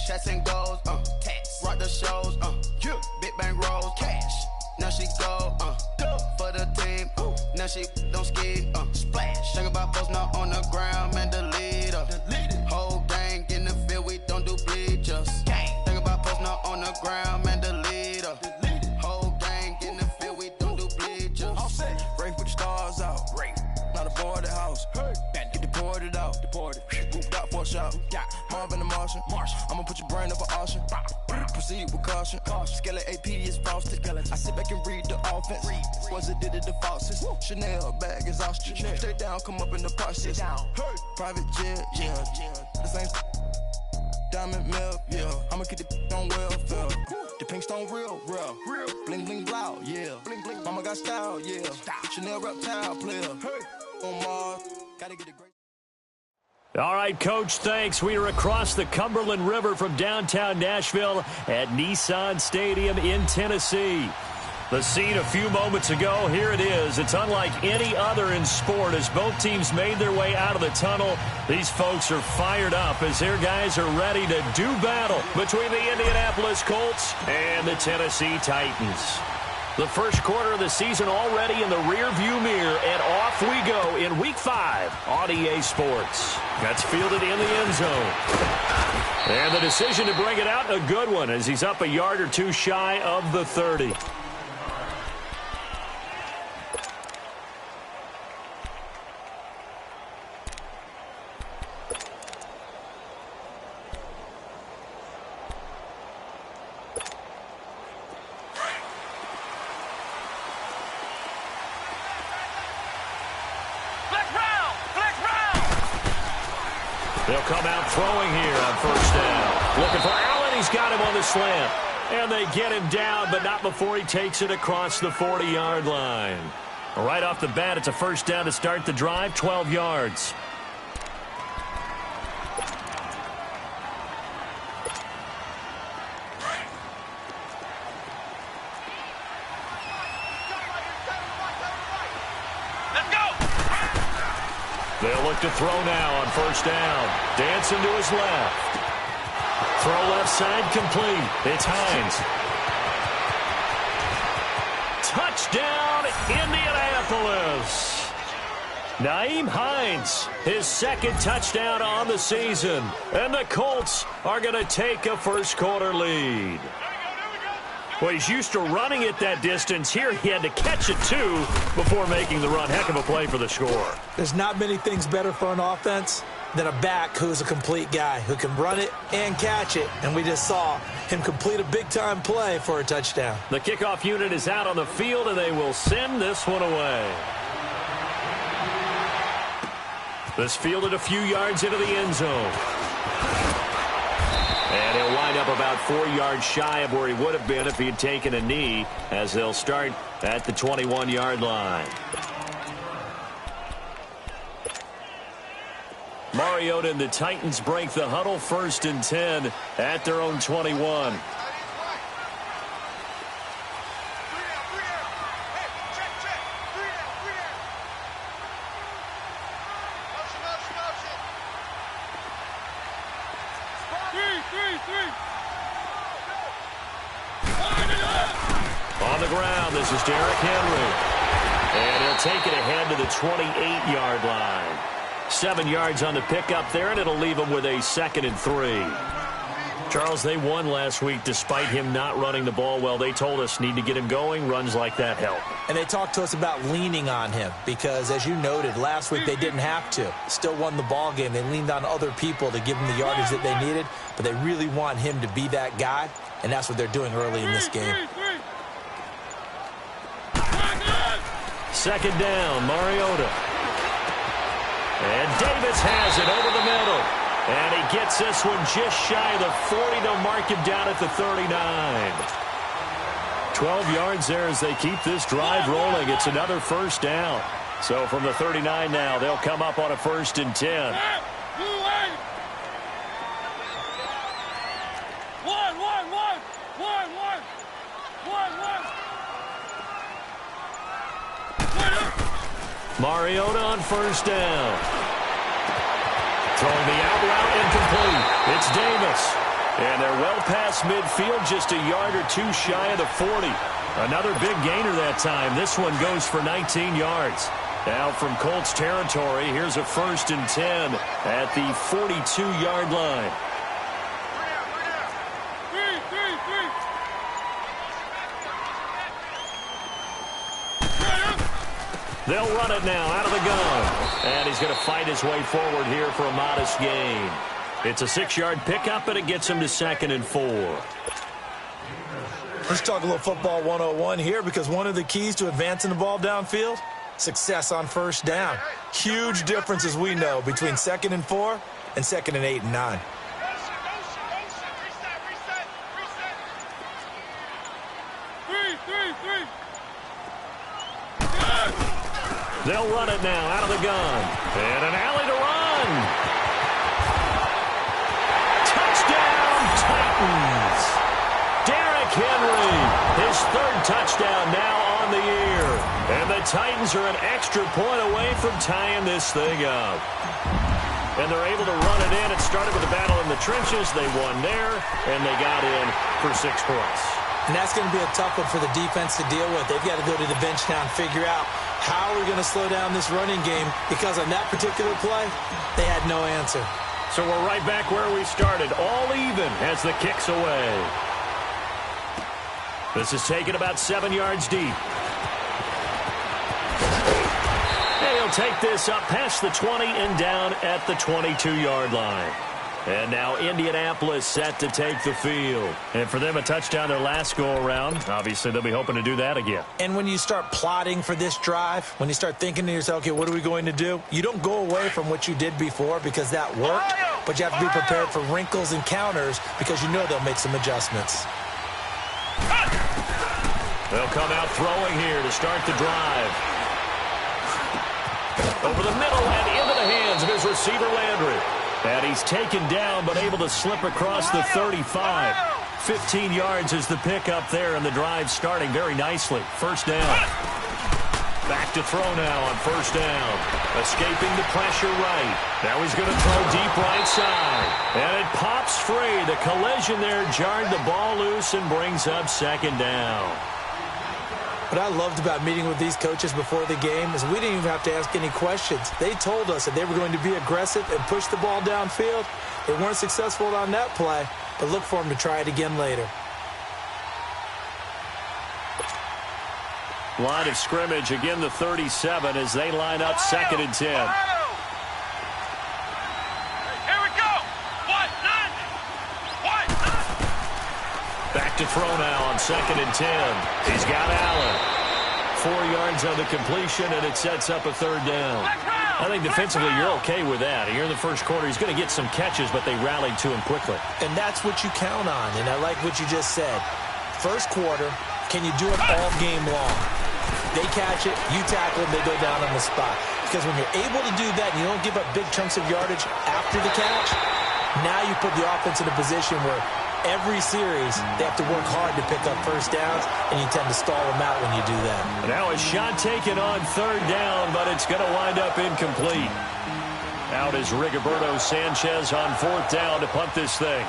shots and goals, tax. Rock the shows, yeah. Big bang rolls, cash. Now she go, for the team, now she don't ski, splash. Think about post now on the ground, man, the leader. Whole gang in the field, we don't do bleachers. Think about post now on the ground, man, the leader. Whole gang in the field, we don't do bleachers. Rain put the stars out, not a boarded house. Get deported out, moved out for a shot. Marvin the Martian, I'ma put your brain up an auction. Proceed with caution. Skeleton AP is frosted. I sit back and read the offense. Was it did it the Faucets? Chanel bag is ostrich. Stay down, come up in the process. Private jet, yeah. The same diamond milk, yeah. I'ma keep the on welfare. The pink stone real. Bling bling blow, yeah. Mama got style, yeah. Chanel reptile player. On Mars, gotta get the great. All right, Coach, thanks. We are across the Cumberland River from downtown Nashville at Nissan Stadium in Tennessee. The scene a few moments ago, here it is. It's unlike any other in sport as both teams made their way out of the tunnel. These folks are fired up as their guys are ready to do battle between the Indianapolis Colts and the Tennessee Titans. The first quarter of the season already in the rearview mirror, and off we go in Week 5 on EA Sports. That's fielded in the end zone. And the decision to bring it out, a good one, as he's up a yard or two shy of the 30. They'll come out throwing here on first down. Looking for Allen. He's got him on the slant. And they get him down, but not before he takes it across the 40-yard line. Right off the bat, it's a first down to start the drive, 12 yards. They'll look to throw now on first down. Dancing to his left. Throw left side complete. It's Hines. Touchdown, Indianapolis. Nyheim Hines, his second touchdown on the season. And the Colts are going to take a first quarter lead. Well, he's used to running it that distance. Here he had to catch it, too, before making the run. Heck of a play for the score. There's not many things better for an offense than a back who's a complete guy, who can run it and catch it. And we just saw him complete a big-time play for a touchdown. The kickoff unit is out on the field, and they will send this one away. This fielded a few yards into the end zone. And he'll wind up about 4 yards shy of where he would have been if he had taken a knee, as they'll start at the 21-yard line. Mariota and the Titans break the huddle, 1st and 10 at their own 21. On the ground, this is Derrick Henry. And he'll take it ahead to the 28-yard line. 7 yards on the pickup there, and it'll leave him with a 2nd and 3. Charles, they won last week despite him not running the ball well. They told us need to get him going. Runs like that help. And they talked to us about leaning on him because, as you noted, last week they didn't have to. Still won the ball game. They leaned on other people to give them the yardage that they needed, but they really want him to be that guy, and that's what they're doing early in this game. 2nd down, Mariota. And Davis has it over the middle. And he gets this one just shy of the 40 to mark him down at the 39. 12 yards there as they keep this drive rolling. It's another first down. So from the 39 now, they'll come up on a 1st and 10. Mariota on 1st down. Throwing the out route incomplete. It's Davis. And they're well past midfield, just a yard or two shy of the 40. Another big gainer that time. This one goes for 19 yards. Now from Colts territory, here's a 1st and 10 at the 42-yard line. They'll run it now out of the gun. And he's going to fight his way forward here for a modest gain. It's a 6-yard pickup, and it gets him to 2nd and 4. Let's talk a little football 101 here, because one of the keys to advancing the ball downfield, success on 1st down. Huge difference, as we know, between 2nd and 4 and 2nd and 8 and 9. They'll run it now out of the gun. And an alley to run. Touchdown, Titans. Derrick Henry, his 3rd touchdown now on the year. And the Titans are an extra point away from tying this thing up. And they're able to run it in. It started with a battle in the trenches. They won there, and they got in for 6 points. And that's going to be a tough one for the defense to deal with. They've got to go to the bench now and figure out how we're going to slow down this running game, because on that particular play, they had no answer. So we're right back where we started, all even as the kick's away. This is taken about 7 yards deep. And he'll take this up past the 20 and down at the 22-yard line. And now Indianapolis set to take the field. And for them, a touchdown their last go-around. Obviously, they'll be hoping to do that again. And when you start plotting for this drive, when you start thinking to yourself, okay, what are we going to do? You don't go away from what you did before, because that worked. But you have to be prepared for wrinkles and counters, because you know they'll make some adjustments. They'll come out throwing here to start the drive. Over the middle and into the hands of his receiver, Landry. And he's taken down, but able to slip across the 35. 15 yards is the pickup there, and the drive starting very nicely. 1st down. Back to throw now on 1st down. Escaping the pressure right. Now he's going to throw deep right side. And it pops free. The collision there jarred the ball loose and brings up 2nd down. What I loved about meeting with these coaches before the game is we didn't even have to ask any questions. They told us that they were going to be aggressive and push the ball downfield. They weren't successful on that play, but look for them to try it again later. Line of scrimmage, again the 37 as they line up 2nd and 10. Back to throw now on 2nd and 10. He's got Allen. 4 yards on the completion, and it sets up a 3rd down. I think defensively you're okay with that. Here in the 1st quarter, he's going to get some catches, but they rallied to him quickly. And that's what you count on, and I like what you just said. 1st quarter, can you do it all game long? They catch it, you tackle them, they go down on the spot. Because when you're able to do that and you don't give up big chunks of yardage after the catch, now you put the offense in a position where every series they have to work hard to pick up 1st downs, and you tend to stall them out when you do that. Now a shot taken on 3rd down, but it's going to wind up incomplete. Out is Rigoberto Sanchez on 4th down to punt this thing.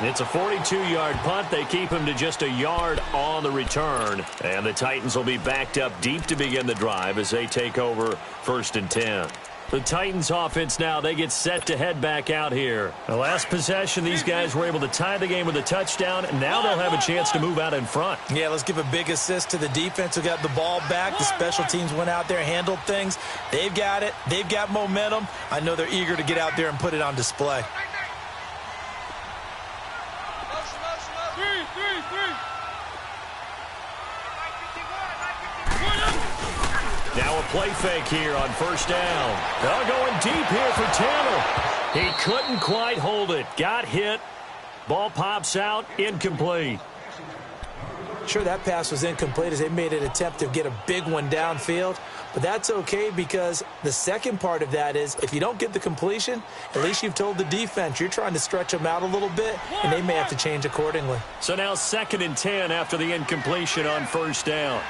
It's a 42-yard punt. They keep him to just a yard on the return. And the Titans will be backed up deep to begin the drive as they take over 1st and 10. The Titans offense now, they get set to head back out here. The last possession, these guys were able to tie the game with a touchdown. And now they'll have a chance to move out in front. Yeah, let's give a big assist to the defense who got the ball back. The special teams went out there, handled things. They've got it. They've got momentum. I know they're eager to get out there and put it on display. Now a play fake here on 1st down. They're going deep here for Tanner. He couldn't quite hold it. Got hit. Ball pops out. Incomplete. Sure, that pass was incomplete as they made an attempt to get a big one downfield. But that's okay, because the second part of that is if you don't get the completion, at least you've told the defense you're trying to stretch them out a little bit, and they may have to change accordingly. So now 2nd and 10 after the incompletion on 1st down.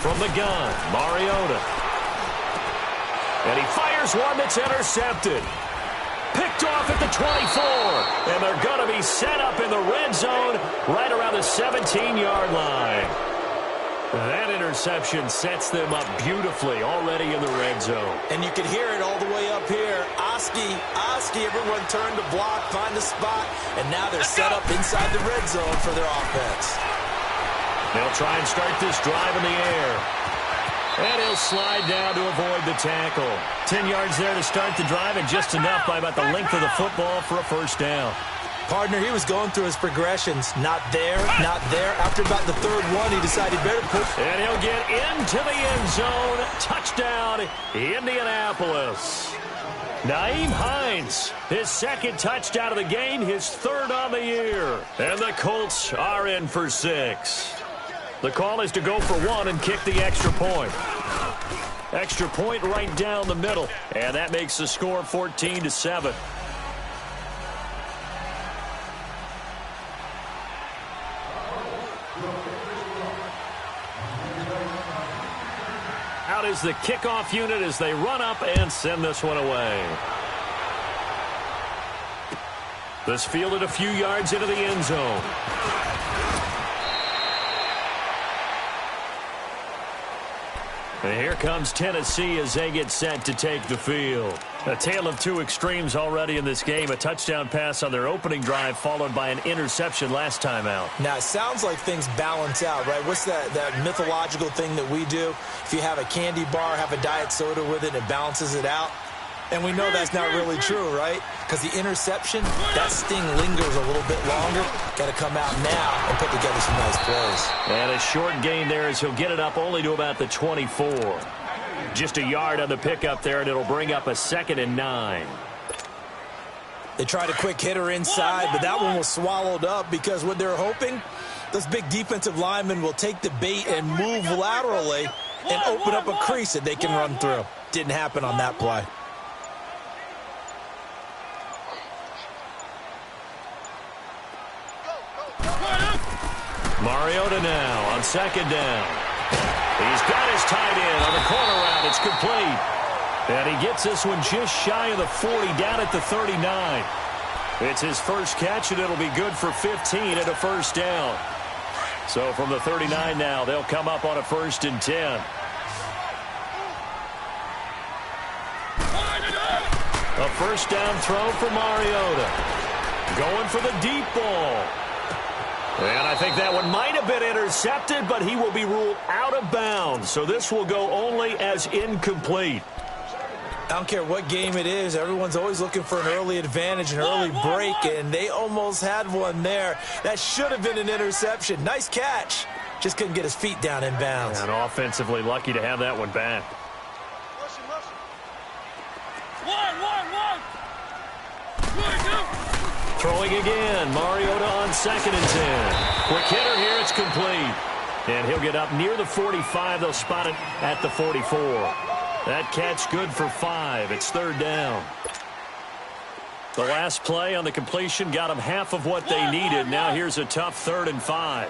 From the gun, Mariota. And he fires one that's intercepted. Picked off at the 24. And they're going to be set up in the red zone right around the 17-yard line. That interception sets them up beautifully already in the red zone. And you can hear it all the way up here. Oski, everyone turned to block, find a spot, and now they're set up inside the red zone for their offense. They'll try and start this drive in the air. And he'll slide down to avoid the tackle. 10 yards there to start the drive, and just enough by about the length of the football for a first down. Partner, he was going through his progressions. Not there, not there. After about the third one, he decided better push. And he'll get into the end zone. Touchdown, Indianapolis. Nyheim Hines, his second touchdown of the game, his third on the year. And the Colts are in for 6. The call is to go for 1 and kick the extra point. Extra point right down the middle. And that makes the score 14-7. Out is the kickoff unit as they run up and send this one away. This fielded a few yards into the end zone. And here comes Tennessee as they get set to take the field. A tale of two extremes already in this game. A touchdown pass on their opening drive followed by an interception last time out. Now, it sounds like things balance out, right? What's that mythological thing that we do? If you have a candy bar, have a diet soda with it, it balances it out. And we know that's not really true, right? Because the interception, that sting lingers a little bit longer. Got to come out now and put together some nice plays. And a short gain there as he'll get it up only to about the 24. Just a yard on the pickup there, and it'll bring up a 2nd and 9. They tried a quick hitter inside, but that one was swallowed up because what they're hoping, those big defensive linemen will take the bait and move laterally and open up a crease that they can run through. Didn't happen on that play. Mariota now on 2nd down. He's got his tight end on the corner route. It's complete. And he gets this one just shy of the 40, down at the 39. It's his first catch, and it'll be good for 15 and a first down. So from the 39 now, they'll come up on a 1st and 10. A first down throw for Mariota. Going for the deep ball. And I think that one might have been intercepted, but he will be ruled out of bounds. So this will go only as incomplete. I don't care what game it is. Everyone's always looking for an early advantage, an early break, and they almost had one there. That should have been an interception. Nice catch. Just couldn't get his feet down in bounds. And offensively lucky to have that one back. Throwing again. Mariota on 2nd and 10. Quick hitter here. It's complete. And he'll get up near the 45. They'll spot it at the 44. That catch good for 5. It's 3rd down. The last play on the completion got them half of what they needed. Now here's a tough 3rd and 5.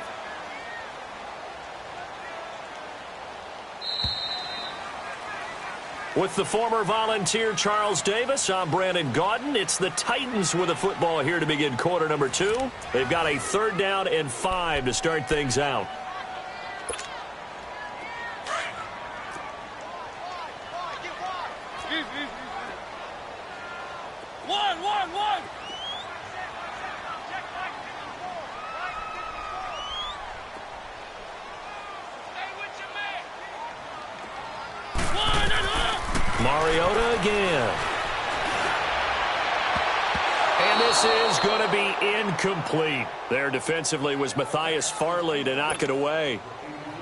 With the former Volunteer Charles Davis, I'm Brandon Gaudin. It's the Titans with the football here to begin quarter number 2. They've got a 3rd down and 5 to start things out. Mariota again. And this is going to be incomplete. There defensively was Matthias Farley to knock it away.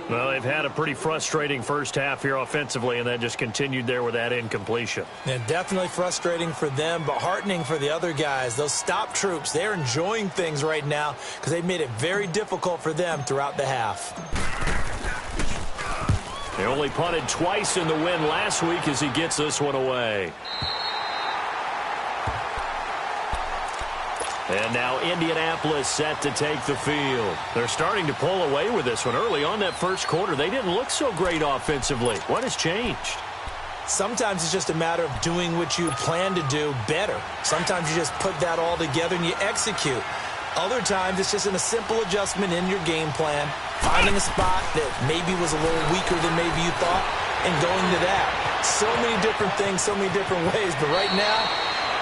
Well, they've had a pretty frustrating first half here offensively, and that just continued there with that incompletion. And definitely frustrating for them, but heartening for the other guys. Those stop troops, they're enjoying things right now because they've made it very difficult for them throughout the half. They only punted twice in the win last week as he gets this one away. And now Indianapolis set to take the field. They're starting to pull away with this one. Early on that first quarter, they didn't look so great offensively. What has changed? Sometimes it's just a matter of doing what you plan to do better. Sometimes you just put that all together and you execute. Other times it's just in a simple adjustment in your game plan, finding a spot that maybe was a little weaker than maybe you thought, and going to that. So many different things, so many different ways, but right now,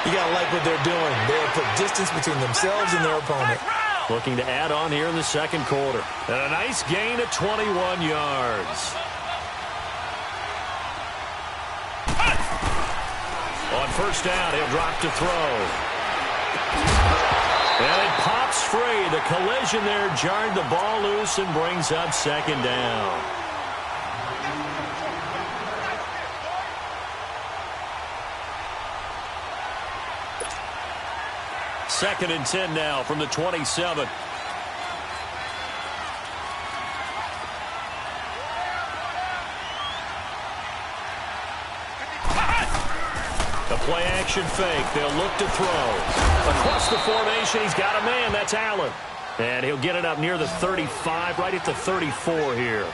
you got to like what they're doing. They have put distance between themselves and their opponent. Looking to add on here in the second quarter. And a nice gain of 21 yards. On first down, he'll drop to throw. And it pops free. The collision there jarred the ball loose and brings up second down. Second and 10 now from the 27. The play action fake. They'll look to throw. Across the formation, he's got a man. That's Allen. And he'll get it up near the 35, right at the 34 here.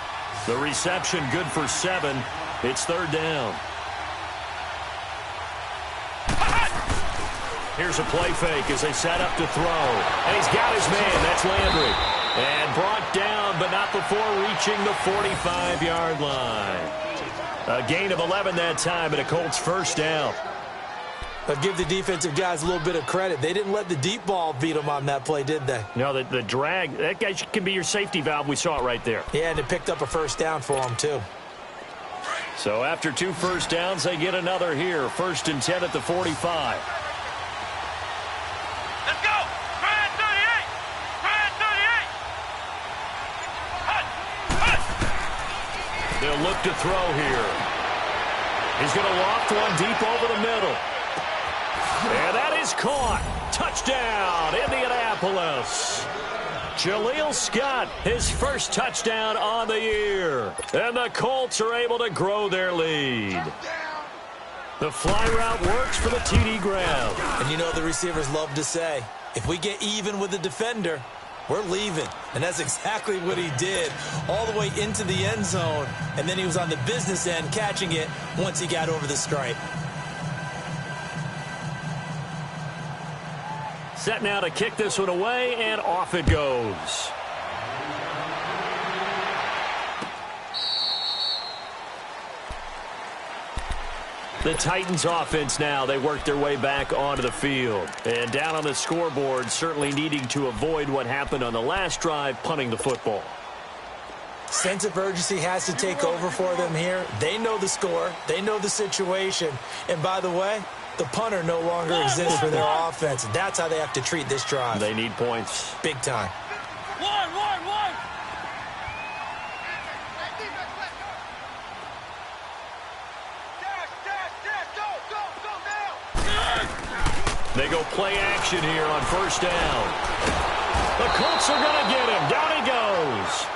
The reception good for 7. It's third down. Here's a play fake as they set up to throw. And he's got his man. That's Landry. And brought down, but not before reaching the 45-yard line. A gain of 11 that time, and a Colts first down. But give the defensive guys a little bit of credit. They didn't let the deep ball beat them on that play, did they? No, the drag, that guy can be your safety valve. We saw it right there. Yeah, and it picked up a first down for them, too. So after 2 first downs, they get another here. First and 10 at the 45. They'll look to throw here. He's going to loft one deep over the middle. And that is caught. Touchdown, Indianapolis. Jaleel Scott, his first touchdown on the year. And the Colts are able to grow their lead. The fly route works for the TD grab. And you know the receivers love to say, if we get even with the defender, we're leaving. And that's exactly what he did, all the way into the end zone. And then he was on the business end catching it once he got over the stripe. Set now to kick this one away, and off it goes. The Titans offense now, they work their way back onto the field. And down on the scoreboard, certainly needing to avoid what happened on the last drive, punting the football. Sense of urgency has to take over for them here. They know the score. They know the situation. And by the way, the punter no longer exists for their offense. That's how they have to treat this drive. They need points. Big time. One. They go play action here on first down. The Colts are going to get him. Down he goes.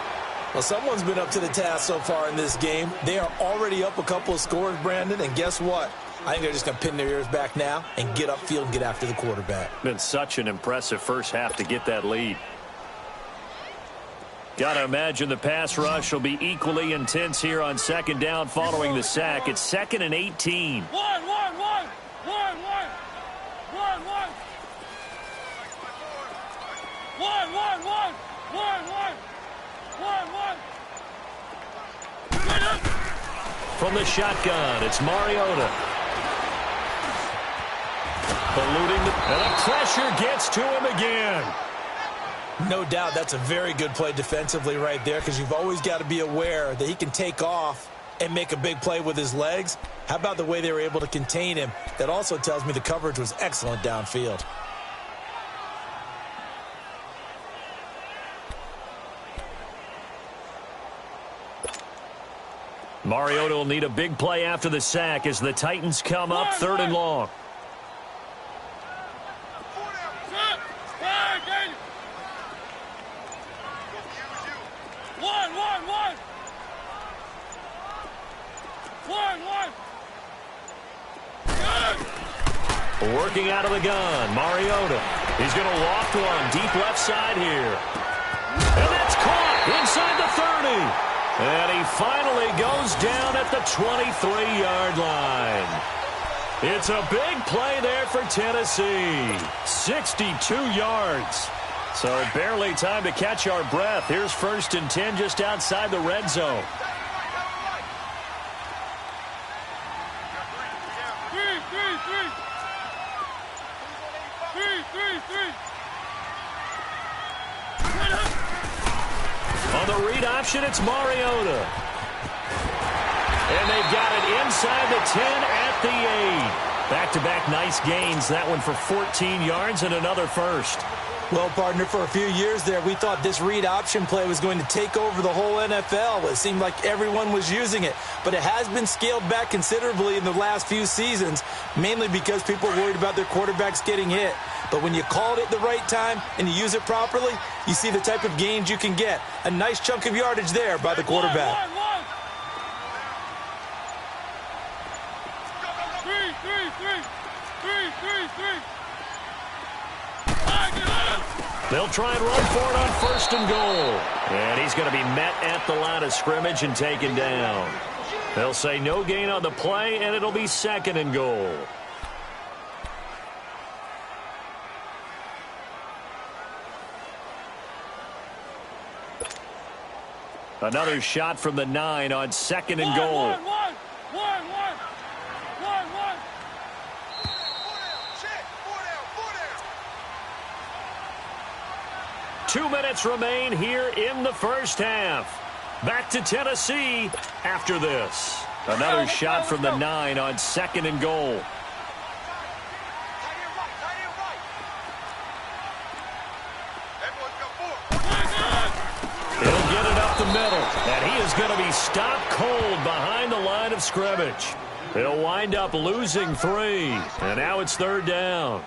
Well, someone's been up to the task so far in this game. They are already up a couple of scores, Brandon, and guess what? I think they're just going to pin their ears back now and get upfield and get after the quarterback. Been such an impressive first half to get that lead. Got to imagine the pass rush will be equally intense here on second down following the sack. It's 2nd and 18. One. From the shotgun, it's Mariota. Eluding and the pressure gets to him again. No doubt that's a very good play defensively right there, because you've always got to be aware that he can take off and make a big play with his legs. How about the way they were able to contain him? That also tells me the coverage was excellent downfield. Mariota will need a big play after the sack as the Titans come up 3rd and long. Working out of the gun, Mariota. He's going to loft one deep left side here. And that's caught inside the 30. And he finally goes down at the 23-yard line. It's a big play there for Tennessee. 62 yards. So barely time to catch our breath. Here's 1st and 10 just outside the red zone. On the read option, it's Mariota. And they've got it inside the 10 at the 8. Back-to-back nice gains. That one for 14 yards and another first. Well, partner, for a few years there, we thought this read option play was going to take over the whole NFL. It seemed like everyone was using it. But it has been scaled back considerably in the last few seasons, mainly because people are worried about their quarterbacks getting hit. But when you call it at the right time and you use it properly, you see the type of gains you can get. A nice chunk of yardage there by the quarterback. They'll try and run for it on 1st and goal. And he's going to be met at the line of scrimmage and taken down. They'll say no gain on the play, and it'll be 2nd and goal. Another shot from the 9 on 2nd and goal. 2 minutes remain here in the first half. Back to Tennessee after this. Another shot from the 9 on 2nd and goal. He'll get it up the middle, and he is going to be stopped cold behind the line of scrimmage. They'll wind up losing 3, and now it's 3rd down.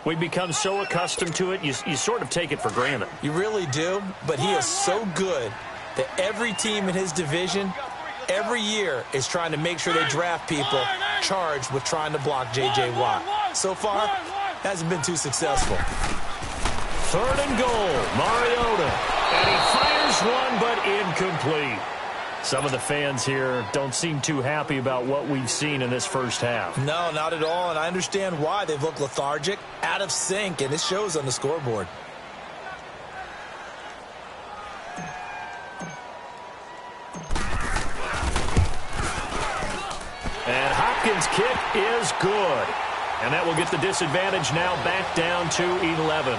We've become so accustomed to it, you sort of take it for granted. You really do, but he is so good that every team in his division, every year, is trying to make sure they draft people charged with trying to block J.J. Watt. So far, hasn't been too successful. 3rd and goal, Mariota. And he fires one, but incomplete. Some of the fans here don't seem too happy about what we've seen in this first half. No, not at all, and I understand why. They've looked lethargic, out of sync, and it shows on the scoreboard. And Hopkins' kick is good. And that will get the disadvantage now back down to 11.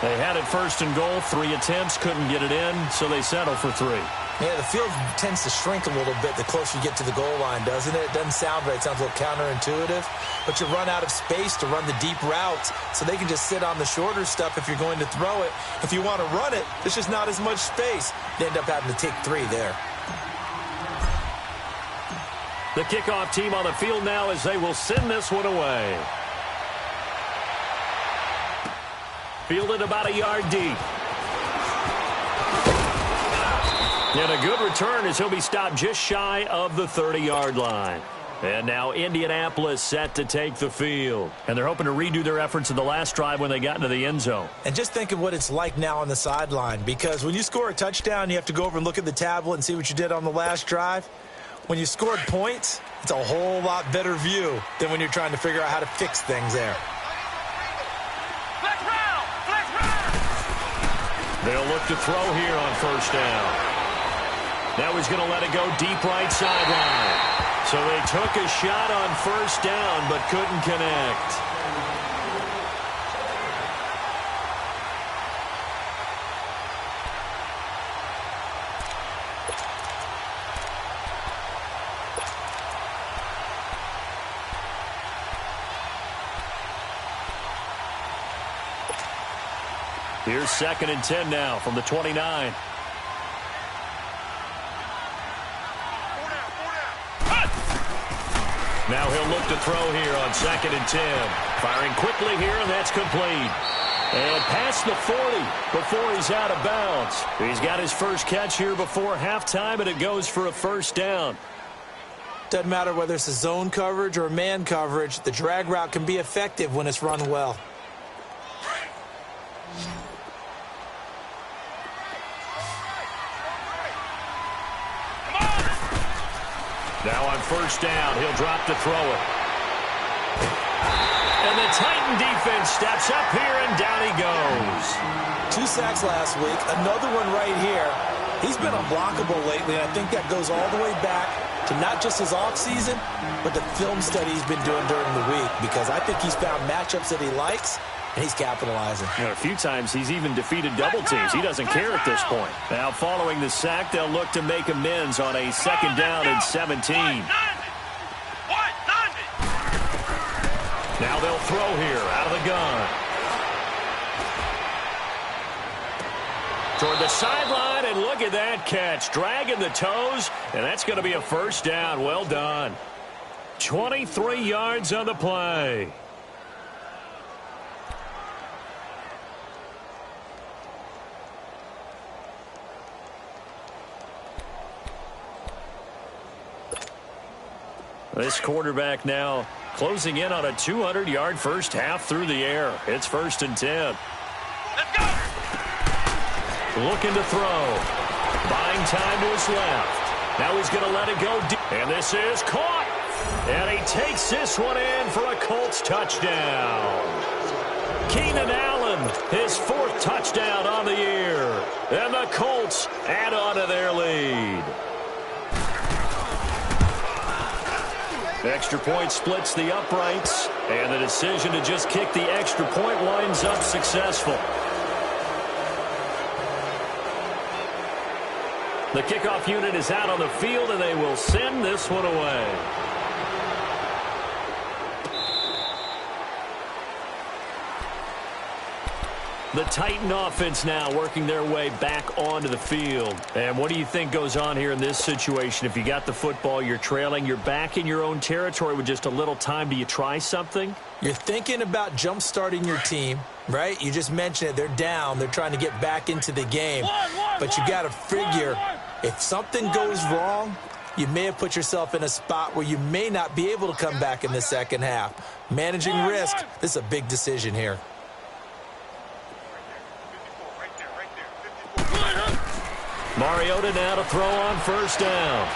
They had it 1st and goal, 3 attempts, couldn't get it in, so they settle for 3. Yeah, the field tends to shrink a little bit the closer you get to the goal line, doesn't it? It doesn't sound right. It sounds a little counterintuitive. But you run out of space to run the deep routes, so they can just sit on the shorter stuff if you're going to throw it. If you want to run it, there's just not as much space. They end up having to take 3 there. The kickoff team on the field now as they will send this one away. Fielded about a yard deep. And a good return as he'll be stopped just shy of the 30-yard line. And now Indianapolis set to take the field. And they're hoping to redo their efforts in the last drive when they got into the end zone. And just think of what it's like now on the sideline. Because when you score a touchdown, you have to go over and look at the tablet and see what you did on the last drive. When you scored points, it's a whole lot better view than when you're trying to figure out how to fix things there. They'll look to throw here on 1st down. Now he's going to let it go deep right sideline. So they took a shot on 1st down but couldn't connect. Here's 2nd and 10 now from the 29. Now he'll look to throw here on 2nd and 10. Firing quickly here, and that's complete. And past the 40 before he's out of bounds. He's got his first catch here before halftime, and it goes for a 1st down. Doesn't matter whether it's a zone coverage or man coverage, the drag route can be effective when it's run well. Now on first down, he'll drop to throw it. And the Titan defense steps up here, and down he goes. 2 sacks last week, another one right here. He's been unblockable lately, and I think that goes all the way back to not just his offseason, but the film study he's been doing during the week, because I think he's found matchups that he likes, and he's capitalizing. A few times he's even defeated double teams. He doesn't care at this point. Now following the sack, they'll look to make amends on a second down and 17. Now they'll throw here out of the gun. Toward the sideline, and look at that catch. Dragging the toes, and that's going to be a first down. Well done. 23 yards on the play. This quarterback now closing in on a 200-yard first half through the air. It's 1st and 10. Let's go! Looking to throw. Buying time to his left. Now he's going to let it go deep. And this is caught. And he takes this one in for a Colts touchdown. Keenan Allen, his 4th touchdown on the year. And the Colts add on to their lead. Extra point splits the uprights, and the decision to just kick the extra point winds up successful. The kickoff unit is out on the field, and they will send this one away. The Titan offense now working their way back onto the field. And what do you think goes on here in this situation? If you got the football, you're trailing, you're back in your own territory with just a little time. Do you try something? You're thinking about jump-starting your team, right? You just mentioned it. They're down. They're trying to get back into the game. But you got to figure, if something goes wrong, you may have put yourself in a spot where you may not be able to come back in the second half. Managing risk, this is a big decision here. Mariota now to throw on first down.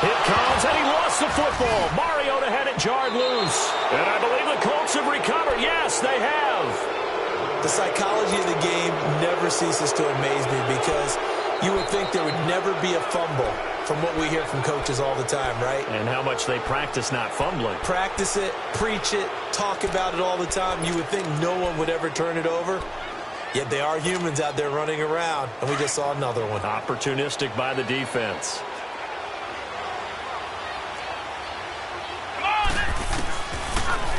It comes, and he lost the football. Mariota had it jarred loose. And I believe the Colts have recovered. Yes, they have. The psychology of the game never ceases to amaze me, because you would think there would never be a fumble from what we hear from coaches all the time, right? And how much they practice not fumbling. Practice it, preach it, talk about it all the time. You would think no one would ever turn it over. Yet they are humans out there running around, and we just saw another one. Opportunistic by the defense.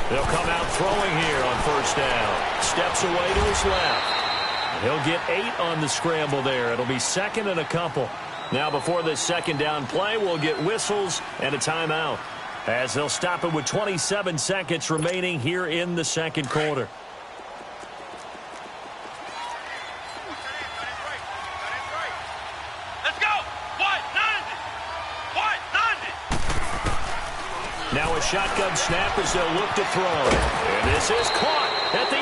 They'll come out throwing here on first down. Steps away to his left. He'll get 8 on the scramble there. It'll be second and a couple. Now before this second down play, we'll get whistles and a timeout, as they'll stop it with 27 seconds remaining here in the second quarter. Now a shotgun snap as they'll look to throw. And this is caught at the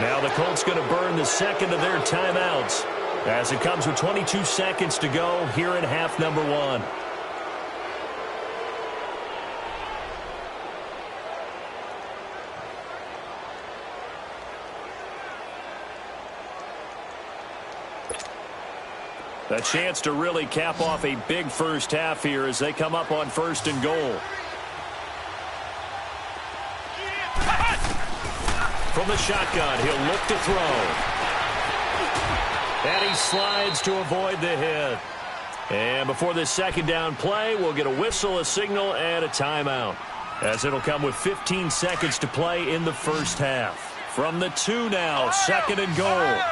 8. Now the Colts going to burn the second of their timeouts, as it comes with 22 seconds to go here in half number 1. A chance to really cap off a big first half here as they come up on 1st and goal. From the shotgun, he'll look to throw. And he slides to avoid the hit. And before this second down play, we'll get a whistle, a signal, and a timeout, as it'll come with 15 seconds to play in the first half. From the 2 now, 2nd and goal.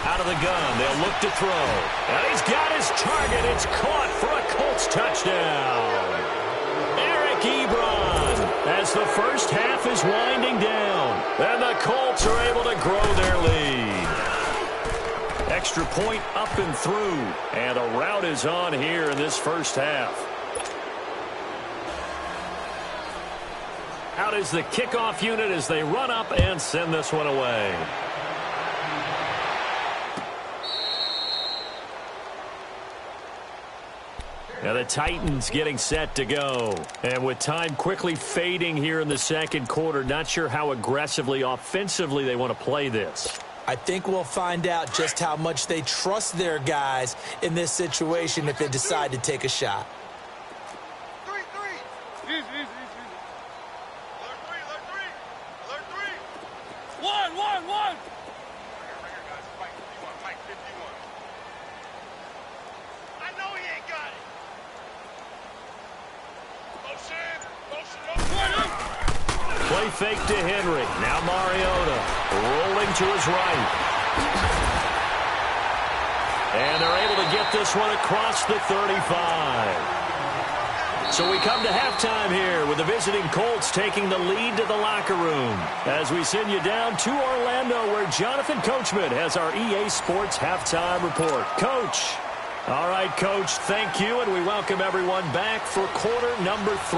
Out of the gun, they'll look to throw. And he's got his target. It's caught for a Colts touchdown. Eric Ebron, as the first half is winding down. And the Colts are able to grow their lead. Extra point up and through. And a rout is on here in this first half. Out is the kickoff unit as they run up and send this one away. Now the Titans getting set to go. And with time quickly fading here in the second quarter, not sure how aggressively, offensively they want to play this. I think we'll find out just how much they trust their guys in this situation if they decide to take a shot. Play fake to Henry. Now Mariota rolling to his right. And they're able to get this one across the 35. So we come to halftime here with the visiting Colts taking the lead to the locker room as we send you down to Orlando where Jonathan Coachman has our EA Sports halftime report. Coach. All right, Coach, thank you, and we welcome everyone back for quarter number 3.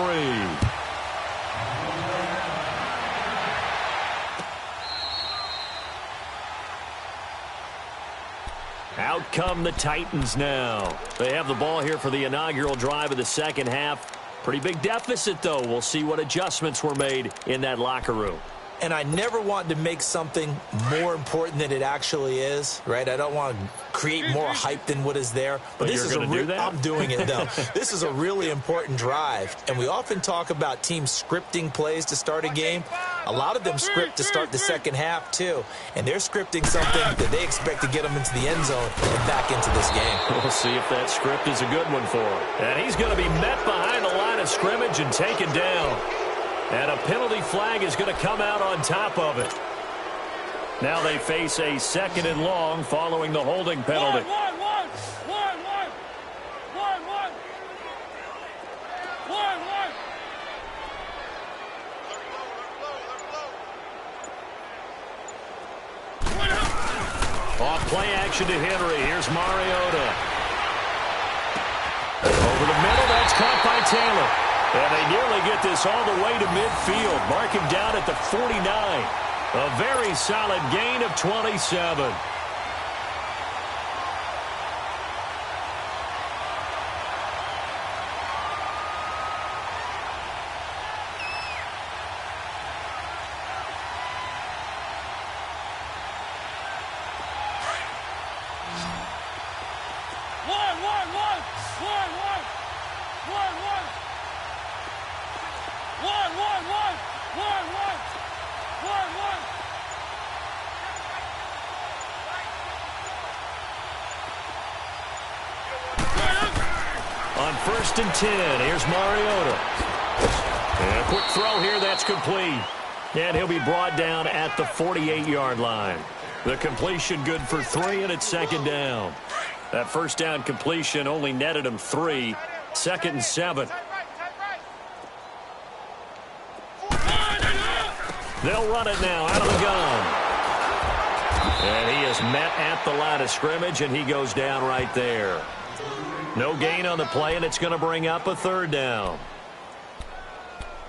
Out come the Titans now. They have the ball here for the inaugural drive of the second half. Pretty big deficit, though. We'll see what adjustments were made in that locker room. And I never want to make something more important than it actually is, right? I don't want to create more hype than what is there. But this is do that? I'm doing it, though. This is a really important drive. And we often talk about teams scripting plays to start a game. A lot of them script to start the second half, too. And they're scripting something that they expect to get them into the end zone and back into this game. We'll see if that script is a good one for him. And he's going to be met behind the line of scrimmage and taken down. And a penalty flag is going to come out on top of it. Now they face a second and long following the holding penalty. Off play action to Henry. Here's Mariota. Over the middle, that's caught by Taylor. And they nearly get this all the way to midfield. Mark him down at the 49. A very solid gain of 27. On 1st and 10, here's Mariota. And a quick throw here, that's complete. And he'll be brought down at the 48-yard line. The completion good for 3, and it's second down. That first down completion only netted him 3. 2nd and 7. They'll run it now out of the gun. And he is met at the line of scrimmage, and he goes down right there. No gain on the play, and it's going to bring up a 3rd down.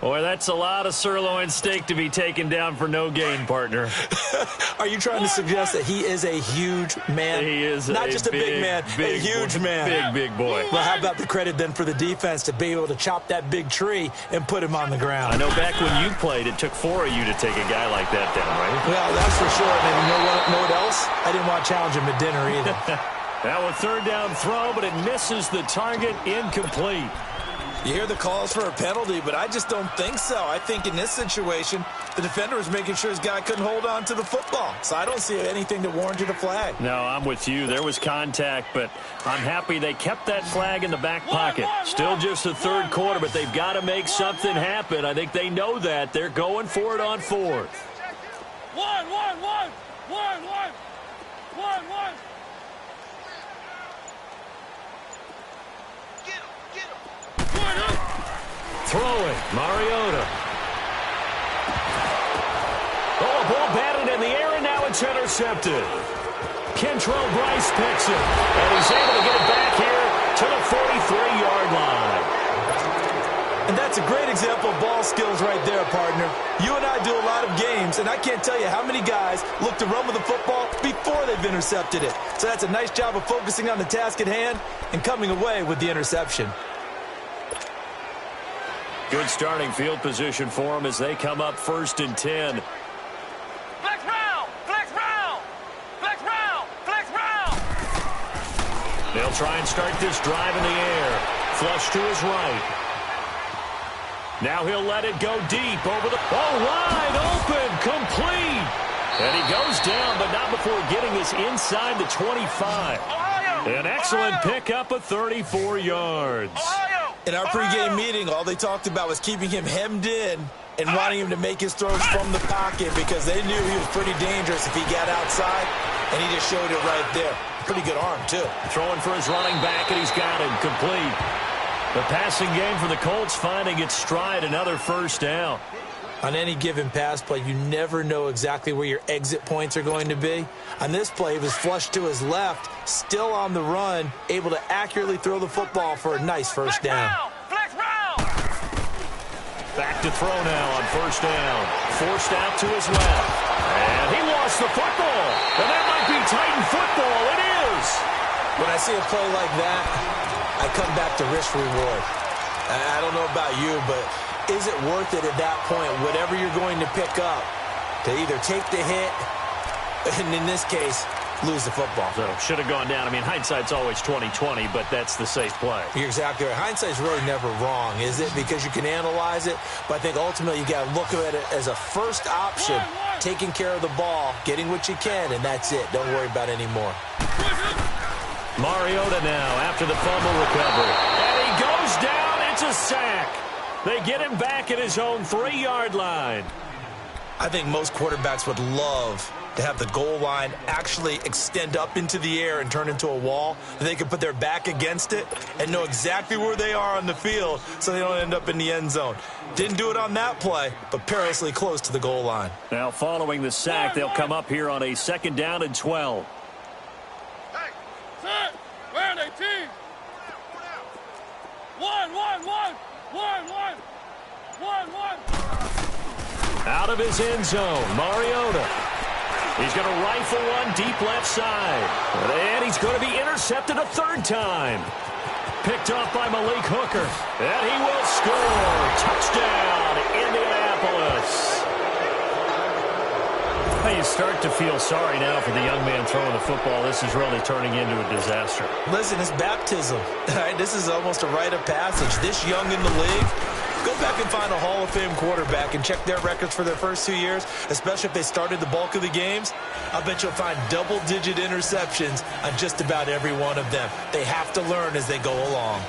Boy, that's a lot of sirloin steak to be taken down for no gain, partner. Are you trying to suggest that he is a huge man? He is not just a big man, a huge man. Big boy. Well, how about the credit then for the defense to be able to chop that big tree and put him on the ground? I know back when you played, it took 4 of you to take a guy like that down, right? Well, that's for sure. And you know what else? I didn't want to challenge him at dinner either. Now a 3rd down throw, but it misses the target, incomplete. You hear the calls for a penalty, but I just don't think so. I think in this situation, the defender was making sure his guy couldn't hold on to the football. So I don't see anything that warranted a flag. No, I'm with you. There was contact, but I'm happy they kept that flag in the back pocket. Still just the 3rd quarter, but they've got to make something happen. I think they know that. They're going for it on 4th. One. Throwing, Mariota. Oh, a ball batted in the air, and now it's intercepted. Kentrell Bryce picks it, and he's able to get it back here to the 43-yard line. And that's That's a great example of ball skills right there, partner. You and I do a lot of games, and I can't tell you how many guys look to run with the football before they've intercepted it. So that's a nice job of focusing on the task at hand and coming away with the interception. Good starting field position for them as they come up 1st and 10. Flex round! Flex round! Flex round! Flex round! They'll try and start this drive in the air. Flush to his right. Now he'll let it go deep over the... Oh, wide open, complete. And he goes down, but not before getting this inside the 25. An excellent pickup of 34 yards. In our pregame meeting, all they talked about was keeping him hemmed in and wanting him to make his throws from the pocket because they knew he was pretty dangerous if he got outside, and he just showed it right there. Pretty good arm, too. Throwing for his running back, and he's got him complete. The passing game for the Colts finding its stride, another 1st down. On any given pass play, you never know exactly where your exit points are going to be. On this play, he was flushed to his left, still on the run, able to accurately throw the football for a nice 1st down. Back to throw now on 1st down. Forced out to his left. And he lost the football. And that might be Titan football. It is. When I see a play like that, I come back to risk reward. I don't know about you, but is it worth it at that point, whatever you're going to pick up, to either take the hit, and in this case, lose the football? So should have gone down. I mean, hindsight's always 20/20, but that's the safe play. You're exactly right. Hindsight's really never wrong, is it? Because you can analyze it, but I think ultimately you got to look at it as a first option, taking care of the ball, getting what you can, and that's it. Don't worry about any more. Mariota now after the fumble recovery. And he goes down. It's a sack. They get him back at his own 3-yard line. I think most quarterbacks would love to have the goal line actually extend up into the air and turn into a wall. They can put their back against it and know exactly where they are on the field so they don't end up in the end zone. Didn't do it on that play, but perilously close to the goal line. Now following the sack, they'll come up here on a 2nd down and 12. Set! Where are they, team? 1, 1, 1! 1, 1! 1, 1! Out of his end zone, Mariota. He's going to rifle one deep left side. And he's going to be intercepted a 3rd time. Picked off by Malik Hooker. And he will score. Touchdown, Indianapolis. You start to feel sorry now for the young man throwing the football. This is really turning into a disaster. Listen, it's baptism. All right, this is almost a rite of passage. This young in the league, go back and find a Hall of Fame quarterback and check their records for their first 2 years, especially if they started the bulk of the games. I bet you'll find double-digit interceptions on just about every one of them. They have to learn as they go along.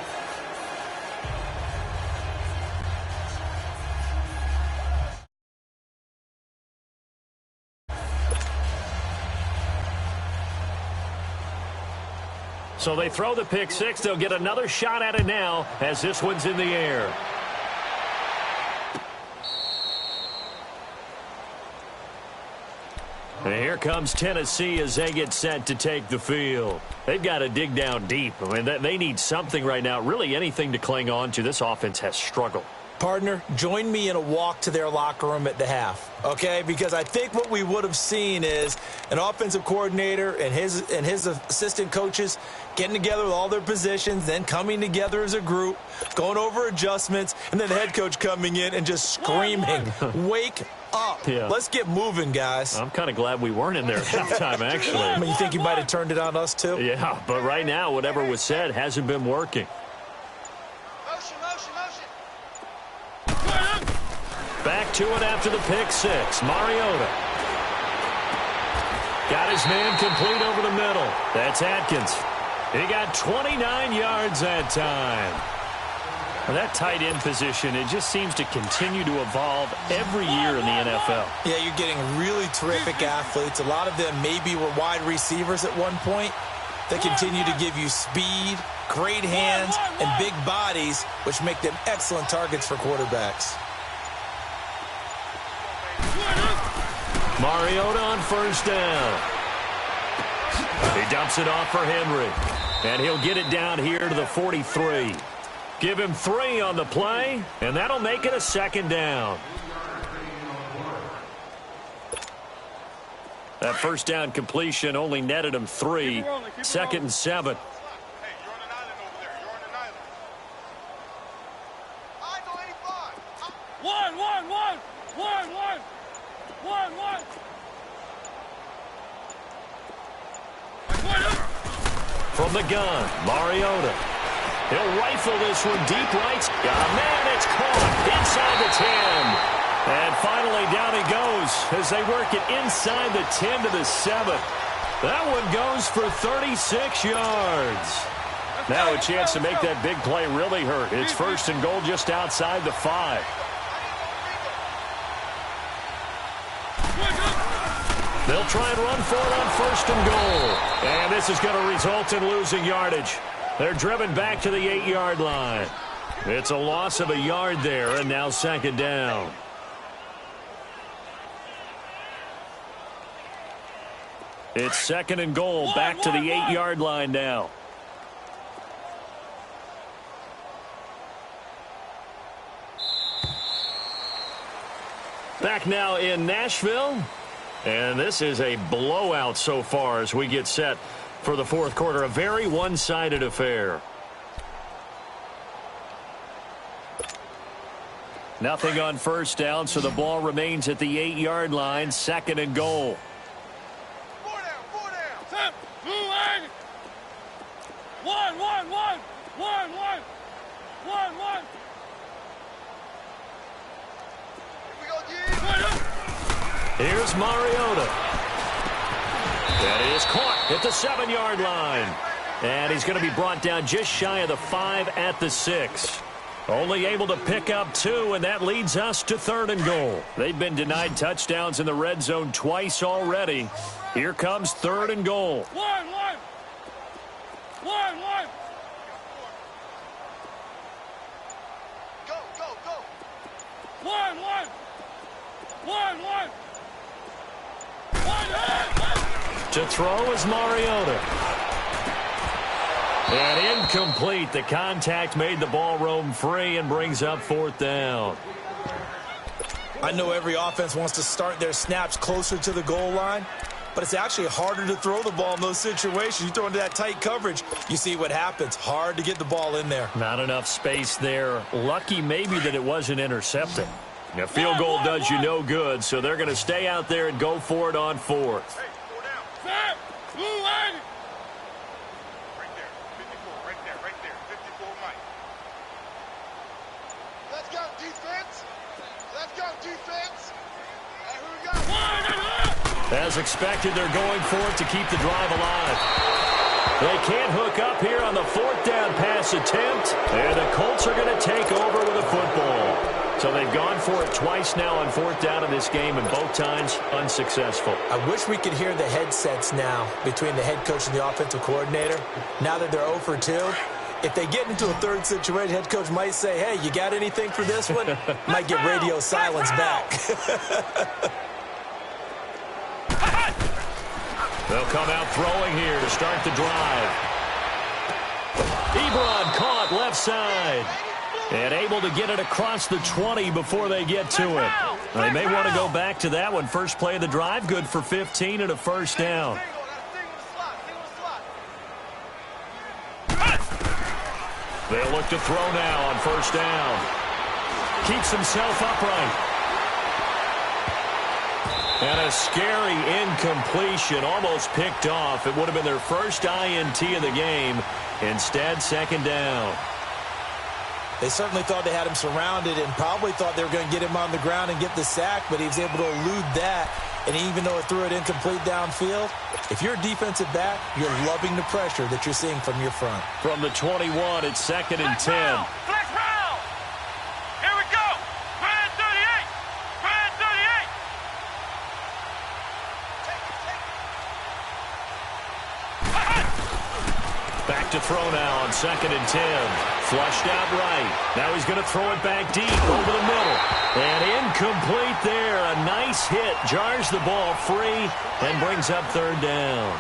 So they throw the pick 6. They'll get another shot at it now as this one's in the air. And here comes Tennessee as they get set to take the field. They've got to dig down deep. I mean, they need something right now, really anything to cling on to. This offense has struggled. Partner, join me in a walk to their locker room at the half, okay? Because I think what we would have seen is an offensive coordinator and his assistant coaches getting together with all their positions, then coming together as a group, going over adjustments, and then the head coach coming in and just screaming, wake up. Yeah. Let's get moving, guys. I'm kind of glad we weren't in there at halftime, actually. I mean, you think you might have turned it on us, too? Yeah, but right now, whatever was said hasn't been working. Back to it after the pick 6. Mariota. Got his man complete over the middle. That's Atkins. He got 29 yards that time. Well, that tight end position, it just seems to continue to evolve every year in the NFL. Yeah, you're getting really terrific athletes. A lot of them maybe were wide receivers at one point. They continue to give you speed, great hands, and big bodies, which make them excellent targets for quarterbacks. Mariota on 1st down. He dumps it off for Henry. And he'll get it down here to the 43. Give him 3 on the play, and that'll make it a second down. That first down completion only netted him 3. Second and 7. From the gun, Mariota. He'll rifle this one deep right. Man, it's caught inside the 10. And finally down he goes as they work it inside the 10 to the 7. That one goes for 36 yards. Now a chance to make that big play really hurt. It's first and goal just outside the 5. They'll try and run for it on first and goal. And this is going to result in losing yardage. They're driven back to the 8-yard line. It's a loss of a yard there, and now second down. It's second and goal, back to the 8-yard line now. Back now in Nashville. And this is a blowout so far as we get set for the fourth quarter. A very one-sided affair. Nothing on first down, so the ball remains at the 8-yard line. Second and goal. 4 down, 4 down. Set, move, 1, 1, 1, 1, 1, 1, 1. Here we go, G. Here's Mariota. That is caught at the 7-yard line. And he's going to be brought down just shy of the 5 at the 6. Only able to pick up 2, and that leads us to third and goal. They've been denied touchdowns in the red zone twice already. Here comes third and goal. 1, 1. 1, 1. Go, go, go. 1, 1. 1, 1. To throw is Mariota. And incomplete. The contact made the ball roam free and brings up fourth down. I know every offense wants to start their snaps closer to the goal line, but it's actually harder to throw the ball in those situations. You throw into that tight coverage, you see what happens. Hard to get the ball in there. Not enough space there. Lucky maybe that it wasn't intercepted. A field goal does you no good, so they're going to stay out there and go for it on fourth. Hey, 4 down. Set, move, right there, 54, right there, 54, Mike. Let's go, defense. Let's go, defense. Hey, who we got? As expected, they're going for it to keep the drive alive. They can't hook up here on the fourth down pass attempt, and the Colts are going to take over with a football. So they've gone for it twice now on fourth down in this game, and both times unsuccessful. I wish we could hear the headsets now between the head coach and the offensive coordinator. Now that they're 0 for 2, if they get into a third situation, head coach might say, hey, you got anything for this one? Might get radio silence back. They'll come out throwing here to start the drive. Ebron caught left side. And able to get it across the 20 before they get to it. They may want to go back to that one. First play of the drive, good for 15 and a first down. They'll look to throw now on first down. Keeps himself upright. And a scary incompletion, almost picked off. It would have been their first INT of the game. Instead, second down. They certainly thought they had him surrounded and probably thought they were going to get him on the ground and get the sack, but he was able to elude that. And even though it threw it incomplete downfield, if you're a defensive back, you're loving the pressure that you're seeing from your front. From the 21, it's second and 10. Flex round. Here we go. Brand 38. Brand 38. Back to throw now on second and 10. Flushed out right. Now he's going to throw it back deep over the middle. And incomplete there. A nice hit. Jars the ball free and brings up third down.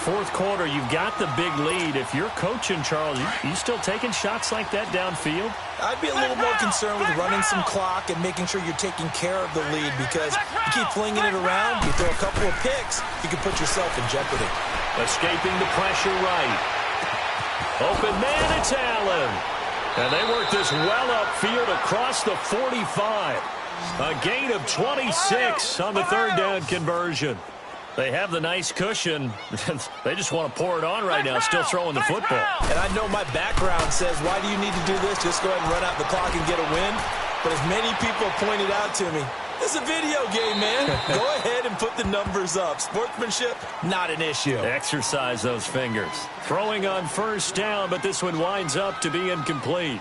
Fourth quarter, you've got the big lead. If you're coaching, Charles, you still taking shots like that downfield? I'd be a little more concerned with running some clock and making sure you're taking care of the lead, because you keep flinging it around, you throw a couple of picks, you can put yourself in jeopardy. Escaping the pressure right. Open man, it's Allen. And they work this well upfield across the 45. A gain of 26 on the third down conversion. They have the nice cushion. They just want to pour it on right now, still throwing the football. And I know my background says, why do you need to do this? Just go ahead and run out the clock and get a win. But as many people have pointed out to me, it's a video game, man. Go ahead and put the numbers up. Sportsmanship, not an issue. Exercise those fingers. Throwing on first down, but this one winds up to be incomplete.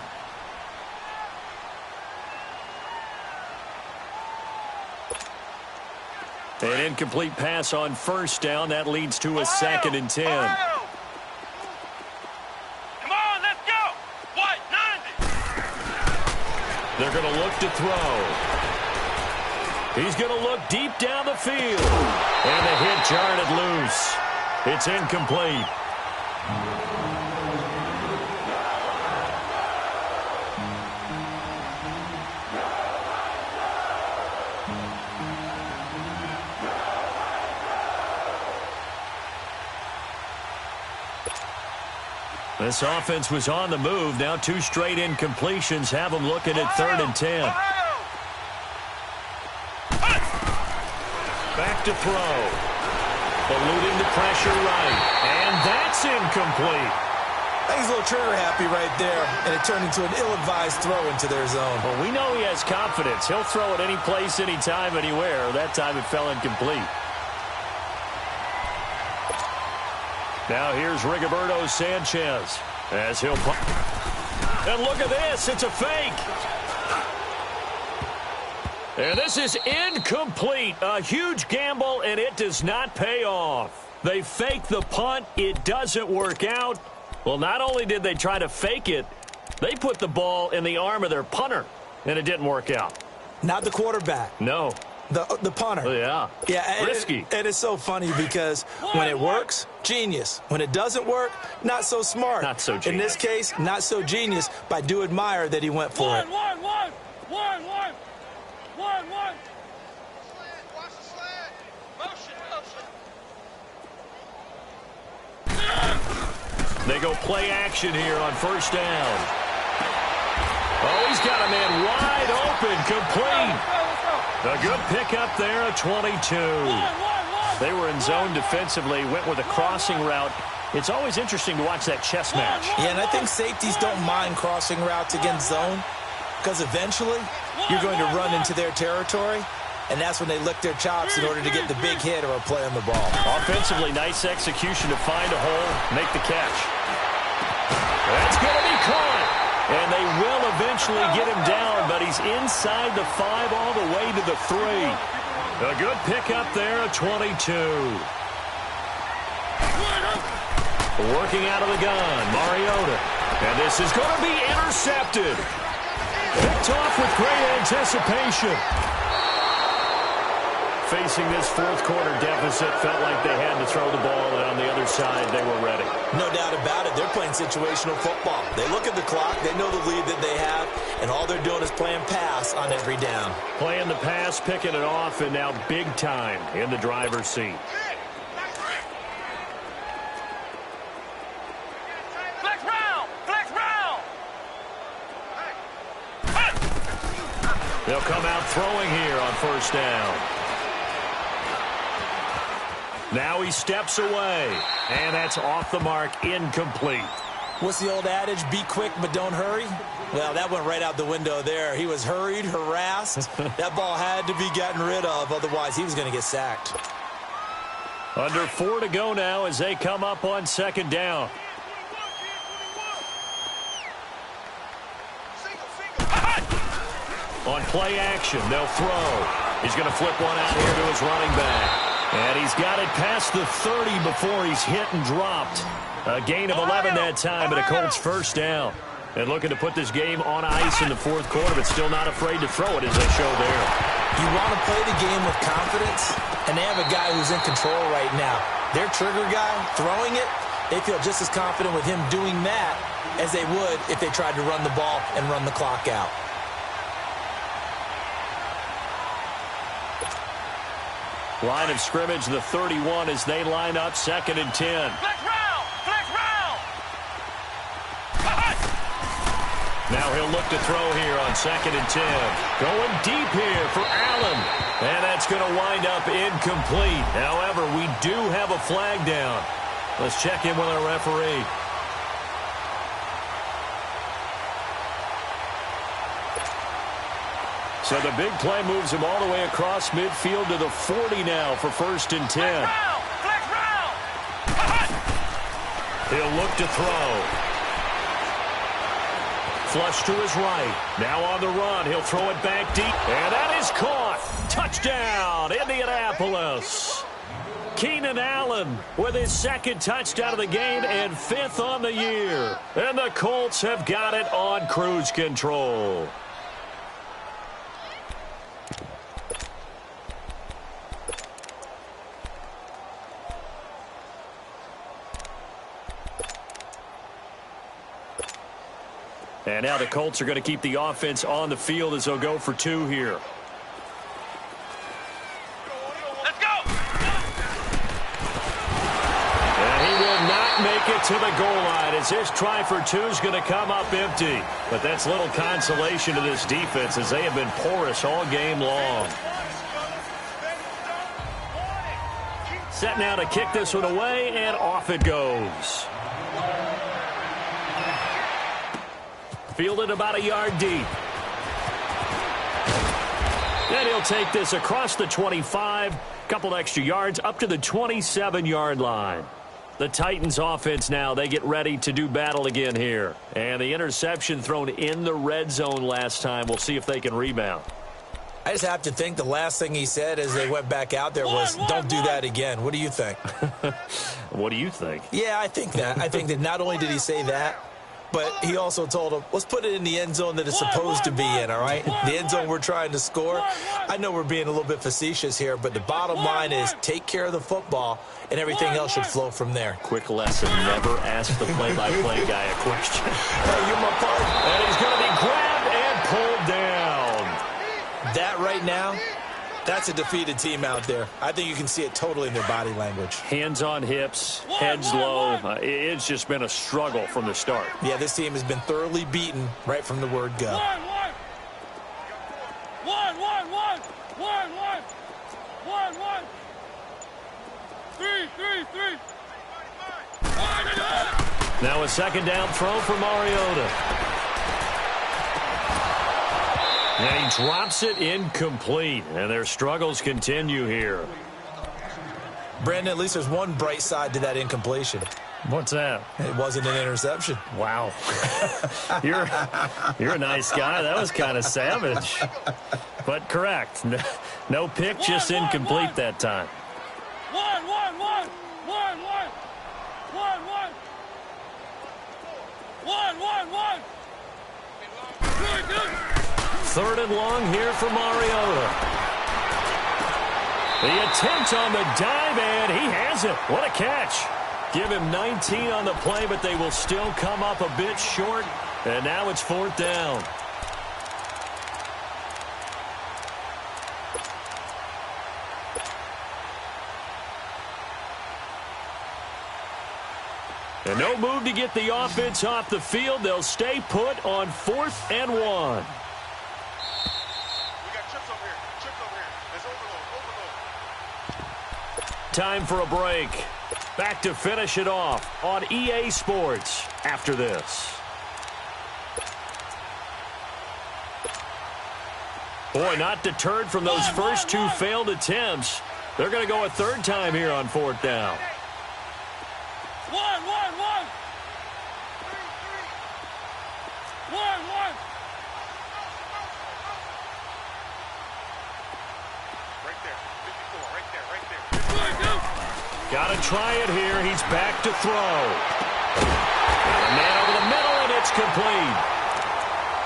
An incomplete pass on first down. That leads to a 2nd and 10. Come on, let's go. What? 90. They're going to look to throw. He's going to look deep down the field. And the hit jarred it loose. It's incomplete. This offense was on the move. Now 2 straight incompletions have them looking at 3rd and 10. Back to throw. Eluding the pressure right. And that's incomplete. I think he's a little trigger happy right there, and it turned into an ill-advised throw into their zone. Well, we know he has confidence. He'll throw it any place, anytime, anywhere. That time it fell incomplete. Now here's Rigoberto Sanchez as he'll put. And look at this. It's a fake. And this is incomplete. A huge gamble, and it does not pay off. They fake the punt. It doesn't work out. Well, not only did they try to fake it, they put the ball in the arm of their punter, and it didn't work out. Not the quarterback. No. The punter. Oh, yeah. Yeah. Risky. And it's so funny because when it works, genius. When it doesn't work, not so smart. Not so genius. In this case, not so genius, but I do admire that he went for it. One. Watch the sled. Motion. They go play action here on first down. Oh, he's got a man wide open, complete. A good pickup there at 22. They were in zone defensively, went with a crossing route. It's always interesting to watch that chess match. Yeah, and I think safeties don't mind crossing routes against zone, because eventually you're going to run into their territory, and that's when they lick their chops in order to get the big hit or a play on the ball. Offensively, nice execution to find a hole, make the catch. That's going to be caught. And they will eventually get him down, but he's inside the 5 all the way to the 3. A good pickup there at 22. Working out of the gun, Mariota. And this is going to be intercepted. Picked off with great anticipation. Facing this fourth quarter deficit, felt like they had to throw the ball, and on the other side, they were ready. No doubt about it. They're playing situational football. They look at the clock, they know the lead that they have, and all they're doing is playing pass on every down. Playing the pass, picking it off, and now big time in the driver's seat. Flex round. They'll come out throwing here on first down. Now he steps away, and that's off the mark, incomplete. What's the old adage, be quick but don't hurry? Well, that went right out the window there. He was hurried, harassed. That ball had to be gotten rid of, otherwise he was going to get sacked. Under 4 to go now as they come up on second down. On play action, they'll throw. He's going to flip one out here to his running back. And he's got it past the 30 before he's hit and dropped. A gain of 11 that time, and a Colts first down. And looking to put this game on ice in the fourth quarter, but still not afraid to throw it as they show there. You want to play the game with confidence, and they have a guy who's in control right now. Their trigger guy throwing it, they feel just as confident with him doing that as they would if they tried to run the ball and run the clock out. Line of scrimmage, the 31 as they line up 2nd and 10. Flex round! Flex round! Now he'll look to throw here on 2nd and 10. Going deep here for Allen. And that's going to wind up incomplete. However, we do have a flag down. Let's check in with our referee. So the big play moves him all the way across midfield to the 40 now for 1st and 10. Flex round! He'll look to throw. Flush to his right. Now on the run. He'll throw it back deep. And that is caught. Touchdown, Indianapolis. Keenan Allen with his 2nd touchdown of the game and 5th on the year. And the Colts have got it on cruise control. And now the Colts are going to keep the offense on the field as they'll go for 2 here. Let's go! And he will not make it to the goal line as his try for 2 is going to come up empty. But that's little consolation to this defense as they have been porous all game long. Set now to kick this one away, and off it goes. Fielded about a yard deep. And he'll take this across the 25, couple extra yards up to the 27-yard line. The Titans offense now, they get ready to do battle again here. And the interception thrown in the red zone last time. We'll see if they can rebound. I just have to think the last thing he said as they went back out there was, don't do that again. What do you think? What do you think? Yeah, I think that. I think that not only did he say that, but he also told him, let's put it in the end zone that it's supposed to be in, all right? The end zone we're trying to score. I know we're being a little bit facetious here, but the bottom line is take care of the football, and everything else should flow from there. Quick lesson, never ask the play-by-play guy a question. Hey, you're my partner. And he's going to be grabbed and pulled down. That right now, that's a defeated team out there. I think you can see it totally in their body language. Hands on hips, heads low. It's just been a struggle from the start. Yeah, this team has been thoroughly beaten right from the word go. Three. Now a 2nd down throw for Mariota. And he drops it incomplete. And their struggles continue here. Brandon, at least there's one bright side to that incompletion. What's that? It wasn't an interception. Wow. You're a nice guy. That was kind of savage. But correct. No pick, just incomplete that time. One. 3rd and long here for Mariota. The attempt on the dive, and he has it. What a catch. Give him 19 on the play, but they will still come up a bit short. And now it's 4th down. And no move to get the offense off the field. They'll stay put on 4th and 1. Time for a break. Back to finish it off on EA Sports after this. Boy, not deterred from those first 2 failed attempts. They're going to go a 3rd time here on 4th down. One. Got to try it here. He's back to throw. And a man over the middle, and it's complete.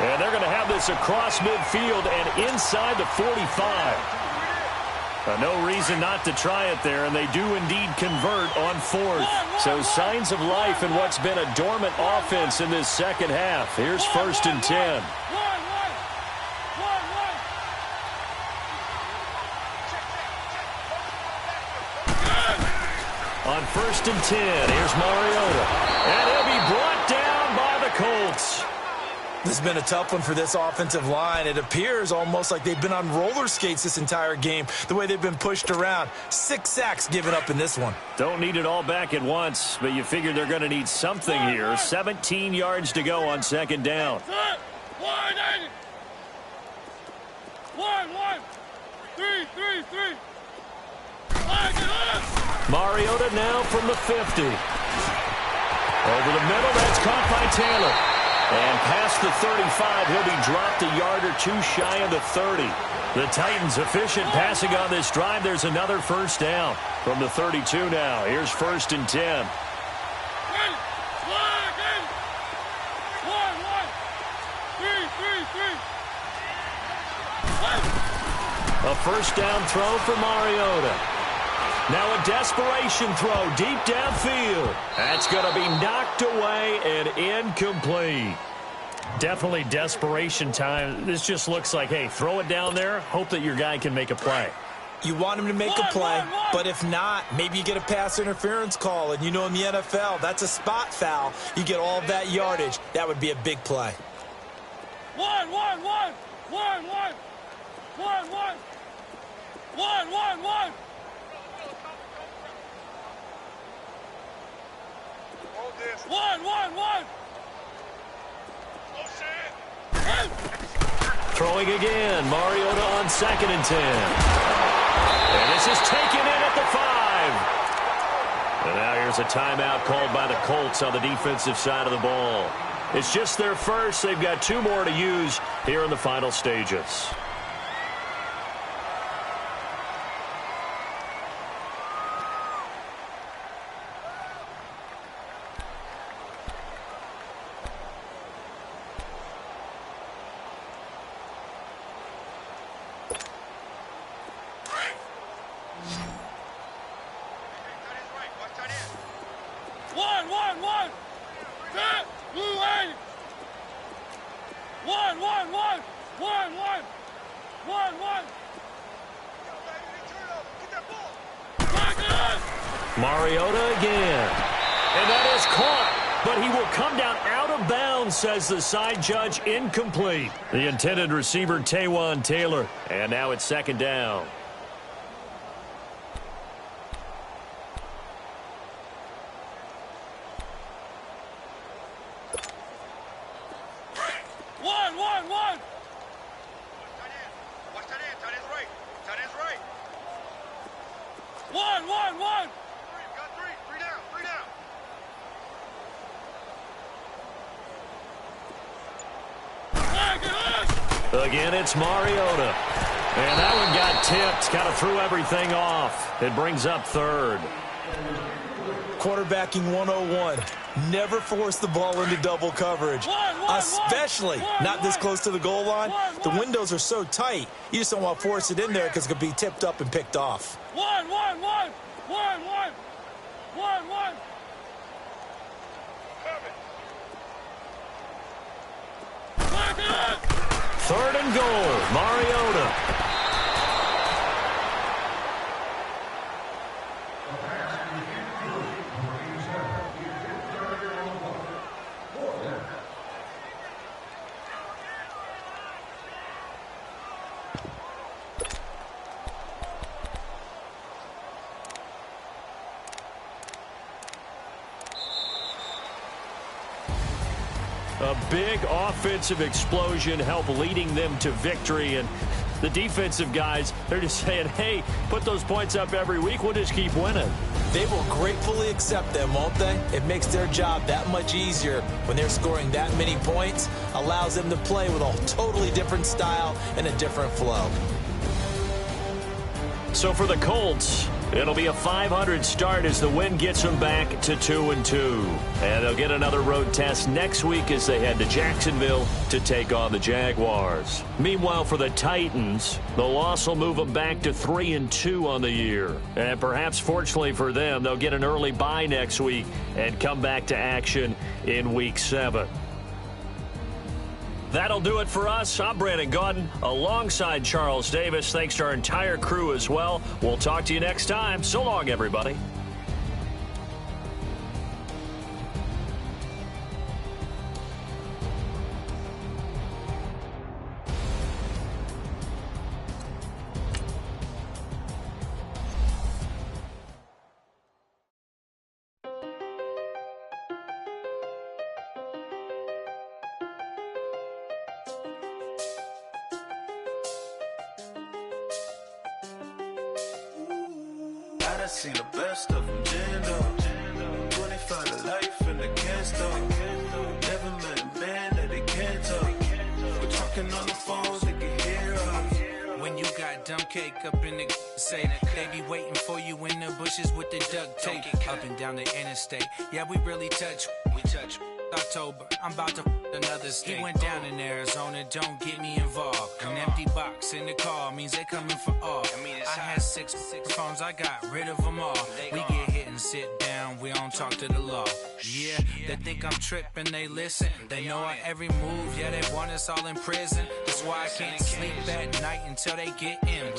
And they're going to have this across midfield and inside the 45. No reason not to try it there, and they do indeed convert on fourth. So signs of life in what's been a dormant offense in this second half. Here's 1st and 10. On 1st and 10, here's Mariota. And he'll be brought down by the Colts. This has been a tough one for this offensive line. It appears almost like they've been on roller skates this entire game, the way they've been pushed around. 6 sacks given up in this one. Don't need it all back at once, but you figure they're going to need something here. 17 yards to go on 2nd down. 3. Mariota now from the 50. Over the middle, that's caught by Taylor. And past the 35, he'll be dropped a yard or two shy of the 30. The Titans efficient passing on this drive. There's another 1st down from the 32 now. Here's 1st and 10. A 1st down throw for Mariota. Now a desperation throw deep downfield. That's going to be knocked away and incomplete. Definitely desperation time. This just looks like, hey, throw it down there, hope that your guy can make a play. You want him to make a play, but if not, maybe you get a pass interference call. And you know in the NFL, that's a spot foul. You get all of that yardage. That would be a big play. 1. Throwing again, Mariota on 2nd and 10. And this is taken in at the 5. And now here's a timeout called by the Colts on the defensive side of the ball. It's just their first. They've got 2 more to use here in the final stages. Mariota again. And that is caught, but he will come down out of bounds, says the side judge, incomplete. The intended receiver, Taywan Taylor. And now it's 2nd down. Again, it's Mariota. And that one got tipped. Kind of threw everything off. It brings up 3rd. Quarterbacking 101. Never force the ball into double coverage. Especially not this close to the goal line. The windows are so tight, you just don't want to force it in there because it could be tipped up and picked off. 1. 3rd and goal, Mariota. A big offensive explosion helped leading them to victory. And the defensive guys, they're just saying, hey, put those points up every week. We'll just keep winning. They will gratefully accept them, won't they? It makes their job that much easier when they're scoring that many points. Allows them to play with a totally different style and a different flow. So for the Colts, It'll be a .500 start as the win gets them back to 2-2. And they'll get another road test next week as they head to Jacksonville to take on the Jaguars. Meanwhile, for the Titans, the loss will move them back to 3-2 on the year. And perhaps fortunately for them, they'll get an early bye next week and come back to action in Week 7. That'll do it for us. I'm Brandon Gaudin alongside Charles Davis. Thanks to our entire crew as well. We'll talk to you next time. So long, everybody. I seen the best of them, Jando. 25 to life and they can't stop. Never met a man that they can't talk. We're talking on the phones, they can hear us. When you got dumb cake up in the say that they be waiting for you in the bushes with the duct tape. Up and down the interstate, yeah, we really touch. We touch. October, I'm about to another state. He went down in Arizona, don't get me involved. An empty box in the car means they coming for all. I had six phones, I got rid of them all. We get hit and sit down, we don't talk to the law. Yeah, they think I'm tripping, they listen. They know our every move, yeah, they want us all in prison. That's why I can't sleep at night until they get in.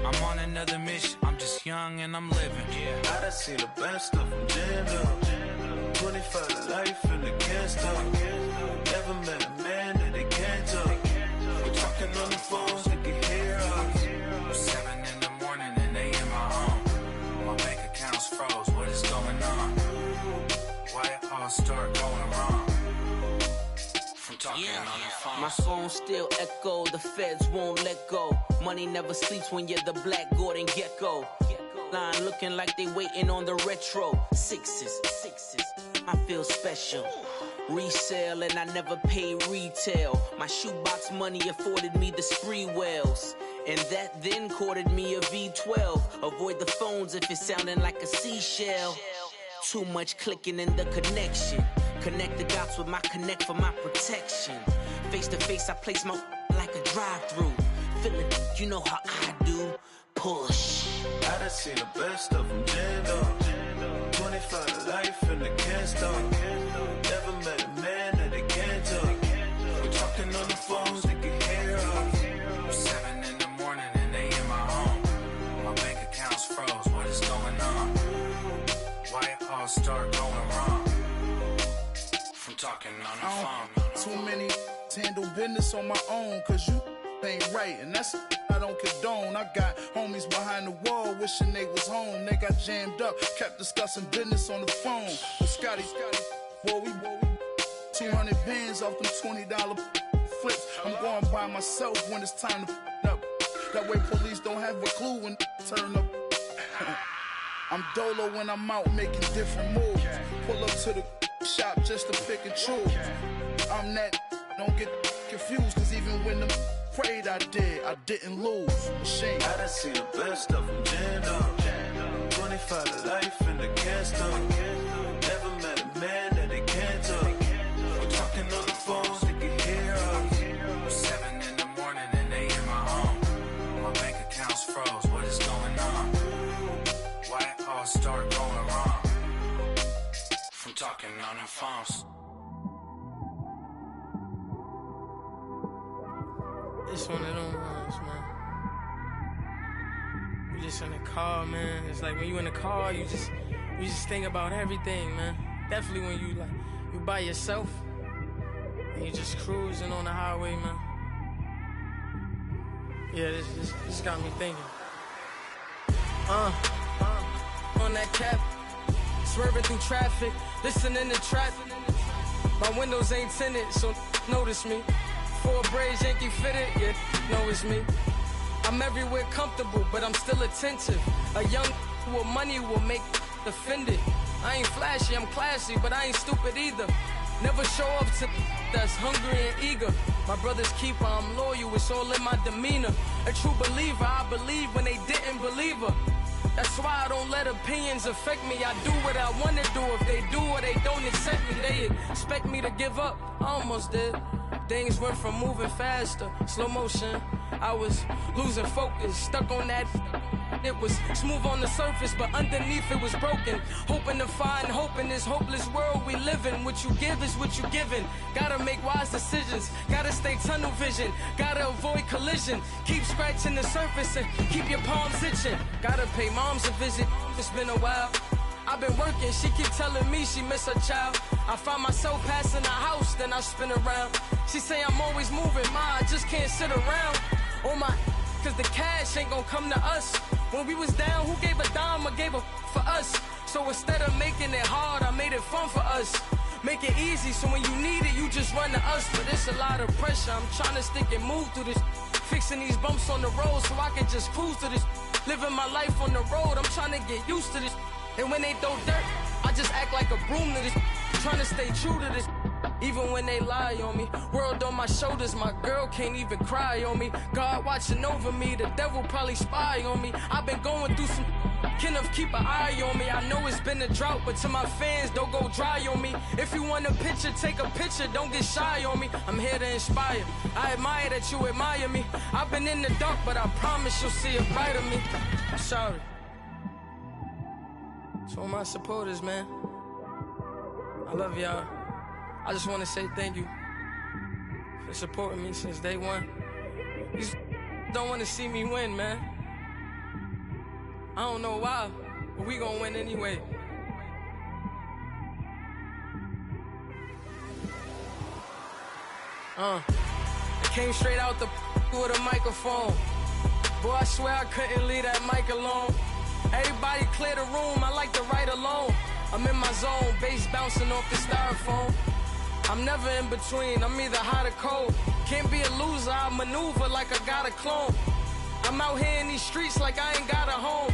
I'm on another mission, I'm just young and I'm living. I done seen the best of them, Jando. 25 to life and they can't stop. Never met a man that they can't talk. We're talking on the phones, they can hear us. 7 in the morning and they in my home. My bank account's froze, what is going on? Why it all start going wrong? From talking on the phone. My phone still echo, the feds won't let go. Money never sleeps when you're the Black Gordon Gecko. Line looking like they waiting on the retro. Sixes, I feel special. Resale and I never pay retail. My shoebox money afforded me the spree wells. And that then courted me a V12. Avoid the phones if it's sounding like a seashell. Too much clicking in the connection. Connect the dots with my connect for my protection. Face to face I place my like a drive-through. Feeling, you know how I do. Push. I done seen the best of them, Jando. 25 to life and they can't stop. Never met a man that they can't talk. We're talking on the phones, they can hear us. 7 in the morning and they in my home. My bank account's froze, what is going on? Why it all start going wrong? From talking on the phone. Too many handle business on my own, cause you ain't right, and that's I don't condone. I got homies behind the wall wishing they was home. They got jammed up, kept discussing business on the phone. But Scotty, boy, we 200 bands off them $20 flips. I'm going by myself when it's time to up. That way police don't have a clue when turn up. I'm dolo when I'm out making different moves. Pull up to the shop just to pick and choose. I'm that, don't get confused, cause even when the prayed I didn't lose. Machine. I done seen the best of them, Jando. 25 to life and they can't stop. Never met a man that they can't talk. We're talking on the phones, they can hear us. 7 in the morning and they in my home. My bank account's froze, what is going on? Why it all start going wrong? From talking on the phones. It's one of them ones, man. You just in the car, man. It's like when you in the car, you just think about everything, man. Definitely when you by yourself and you just cruising on the highway, man. Yeah, this got me thinking. On that cap, swerving through traffic, listening to trap. My windows ain't tinted, so notice me. 4 braids, Yankee fitted, yeah, know it's me. I'm everywhere comfortable, but I'm still attentive. A young with money will make offended. I ain't flashy, I'm classy, but I ain't stupid either. Never show up to that's hungry and eager. My brother's keeper, I'm loyal, it's all in my demeanor. A true believer, I believe when they didn't believe her. That's why I don't let opinions affect me. I do what I want to do. If they do or they don't accept me, they expect me to give up. I almost did. Things went from moving faster, slow motion. I was losing focus, stuck on that. It was smooth on the surface, but underneath it was broken. Hoping to find hope in this hopeless world we live in. What you give is what you given. Gotta make wise decisions. Gotta stay tunnel vision. Gotta avoid collision. Keep scratching the surface and keep your palms itching. Gotta pay moms a visit. It's been a while. I've been working, she keep telling me she miss her child. I find myself passing the house, then I spin around. She say I'm always moving, ma, I just can't sit around. Oh my, cause the cash ain't gon' come to us. When we was down, who gave a dime or gave a for us? So instead of making it hard, I made it fun for us. Make it easy, so when you need it, you just run to us. But it's a lot of pressure, I'm trying to stick and move through this. Fixing these bumps on the road so I can just cruise to this. Living my life on the road, I'm trying to get used to this. And when they throw dirt, I just act like a broom to this. Trying to stay true to this. Even when they lie on me. World on my shoulders, my girl can't even cry on me. God watching over me, the devil probably spy on me. I've been going through some. Kenneth, keep an eye on me. I know it's been a drought, but to my fans, don't go dry on me. If you want a picture, take a picture, don't get shy on me. I'm here to inspire. I admire that you admire me. I've been in the dark, but I promise you'll see a brighter me. I'm sorry. To all my supporters, man, I love y'all. I just want to say thank you for supporting me since day one. You just don't want to see me win, man. I don't know why, but we gonna win anyway. I came straight out the with a microphone. Boy, I swear I couldn't leave that mic alone. Everybody clear the room, I like to write alone. I'm in my zone, bass bouncing off the styrofoam. I'm never in between, I'm either hot or cold. Can't be a loser, I maneuver like I got a clone. I'm out here in these streets like I ain't got a home.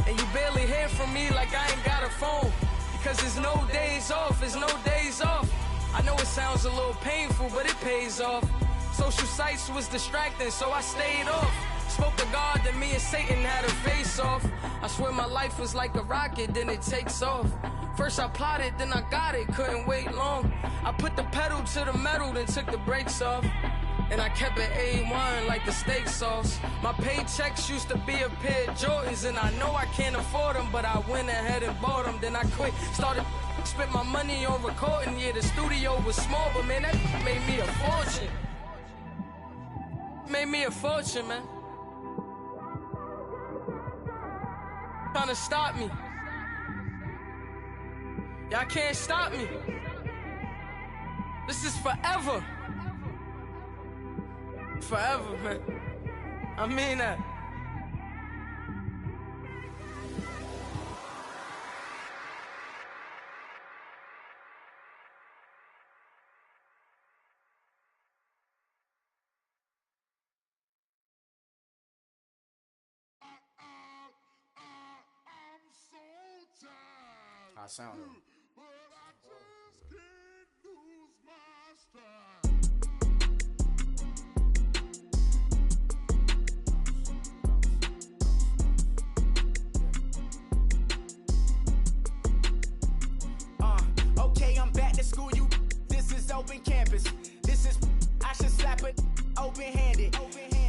And you barely hear from me like I ain't got a phone. Because there's no days off, there's no days off. I know it sounds a little painful, but it pays off. Social sites was distracting, so I stayed off. Spoke to God, then me and Satan had a face off. I swear my life was like a rocket, then it takes off. First I plotted, then I got it, couldn't wait long. I put the pedal to the metal, then took the brakes off. And I kept it A1 like the steak sauce. My paychecks used to be a pair of Jordans, and I know I can't afford them, but I went ahead and bought them. Then I quit, started spent my money on recording. Yeah, the studio was small, but man, that made me a fortune. Made me a fortune, man. Trying to stop me. Y'all can't stop me. This is forever. Forever, man. I mean that. I sound it. Okay, I'm back to school, you. This is open campus. This is, I should slap it open-handed.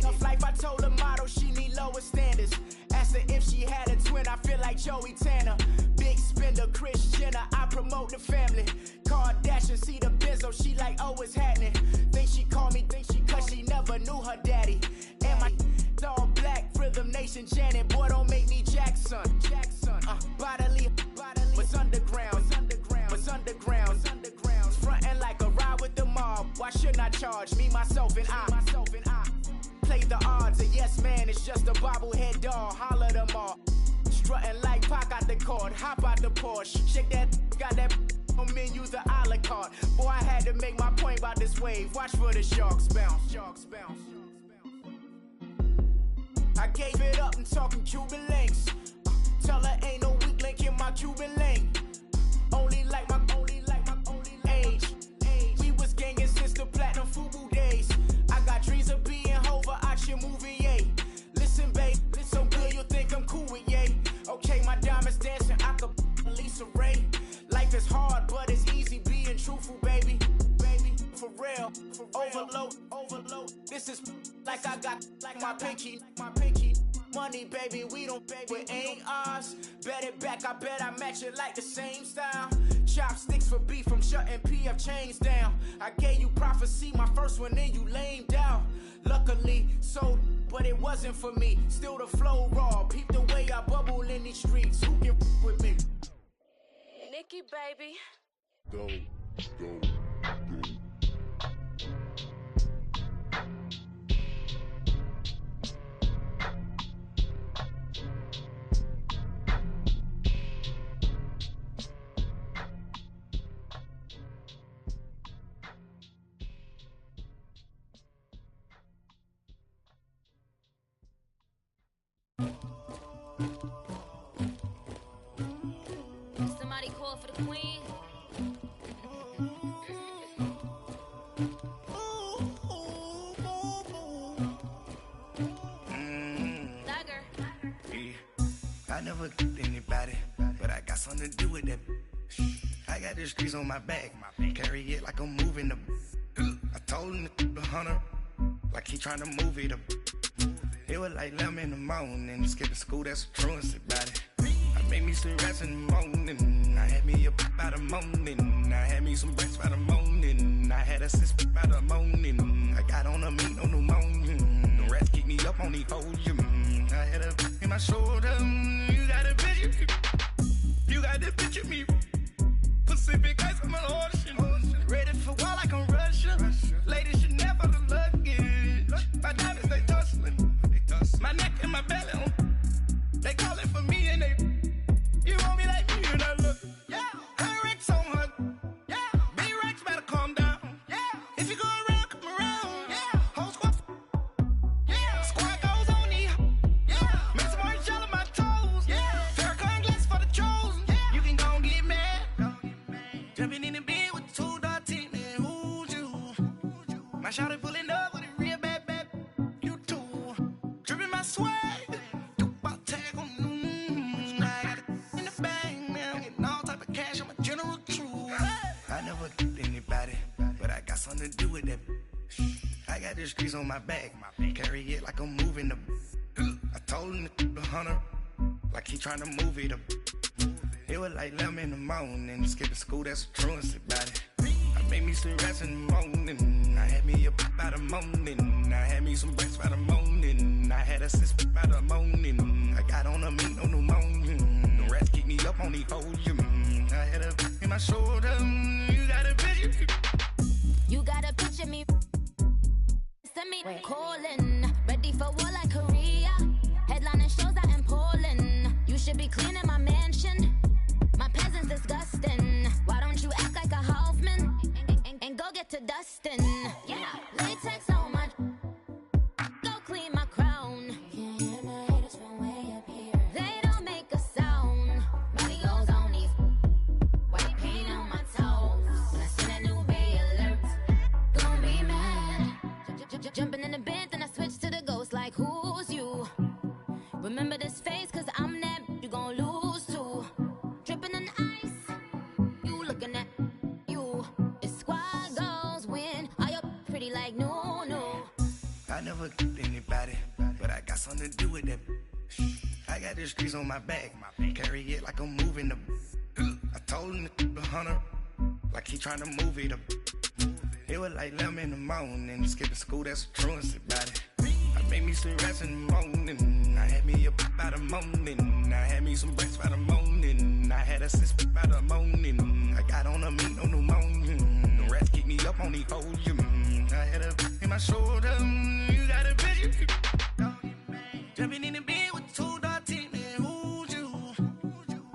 Tough life, I told the model she need lower standards. Asked her if she had a twin, I feel like Joey Tanner. Big spender, Kris Jenner, I promote the family. Kardashian, see the Benzo, she like, oh, it's happening. Think she called me, cause she never knew her daddy. And my all black, Rhythm Nation, Janet, boy, don't make me Jackson. Bodily, what's underground? What's underground? Frontin' like a ride with the mob. Why shouldn't I charge me, myself, and I? Play the odds, a yes man, it's just a bobblehead doll. Holler them all. Strutting like Pac out the court, hop out the Porsche. Shake that, got that on menu, the a la carte. Boy, I had to make my point about this wave. Watch for the sharks bounce. I gave it up and talking Cuban links. Tell her ain't no weak link in my Cuban link. Only like my age. We was gangin' since the platinum FUBU days. I got dreams of being Hova out your movie, yay. Listen, babe, so good you'll think I'm cool with yay. overload. This is like I got like my pinky. Money, baby, we don't pay, it ain't ours. Bet it back, I bet I match it like the same style. Chopsticks for beef, I'm shutting PF chains down. I gave you prophecy, my first one, then you lamed out. Luckily, so, but it wasn't for me. Still the flow raw, peep the way I bubble in these streets. Who can with me? Nikki, baby. Go. Somebody call for the queen. I never did anybody, but I got something to do with that. I got the streets on my back, carry it like I'm moving the. I told him to the hunter, like he trying to move it up. It was like 11 in the morning, skipping school, that's a truancy about it. I made me some rest in the morning, I had me a by the morning, I had me some breakfast by the morning, I had a sis by the morning, I got on a meat, no pneumonia, the rats keep me up on the podium, I had a in my shoulder, you got a picture me, Pacific ice on my ocean, ready for war like I'm Russian, ladies should never the luggage, my diamonds they tussling, my neck and my belly on, they calling for me and they, you want me like me and I look, yeah, her Rex on her, yeah, big Rex better calm down, yeah, if you go around, come around, yeah, whole squad, yeah, squad goes on me, yeah, make some orange gel on my toes, yeah, Farrakhan glass for the chosen, yeah, you can go and get mad, jumping in the bed with 2 dark teeth, man, who's you, my shawty pulling up with a real bad, you too, dripping my swag, something to do with that. I got the streets on my back, carry it like I'm moving the. I told him to the hunter, like he trying to move it up. It was like 11 in the morning, skipping school, that's a truancy about it. I made me some rest in the morning, I had me a by the morning, I had me some breakfast by the morning, I had a sis by the morning, I got on a meat, no pneumonia, the rats keep me up on the podium, I had a in my shoulder, you got a picture. You gotta picture me. Send me calling. Ready for war like Korea. Headlining shows out in Poland. You should be cleaning my mansion. My peasants disgusting. Why don't you act like a Hoffman and go get to dustin'? Yeah, latex on my. Go clean my crown. Can't hear my haters from way up here. They don't make a sound. Money goes on these. White paint on my toes. When I send a new bay alert. Jumping in the bed, then I switch to the ghost like who's you? Remember this face, cause I'm that you gon' lose too. Dripping in ice, you looking at you. It's squad goals win, are you pretty like no. I never did anybody, but I got something to do with that. I got the streets on my back, carry it like I'm moving the. I told him to the hunter, like he trying to move it up. It was like 11 in the morning, skipping school, that's a truancy about it. I made me some rest in the morning, I had me a by the morning, I had me some breakfast by the morning, I had a sis by the morning, I got on a meat, no pneumonia, the rats keep me up on the podium, I had a in my shoulder, you got a picture, jumping in the bed with 2 dark teeth, man, who's you,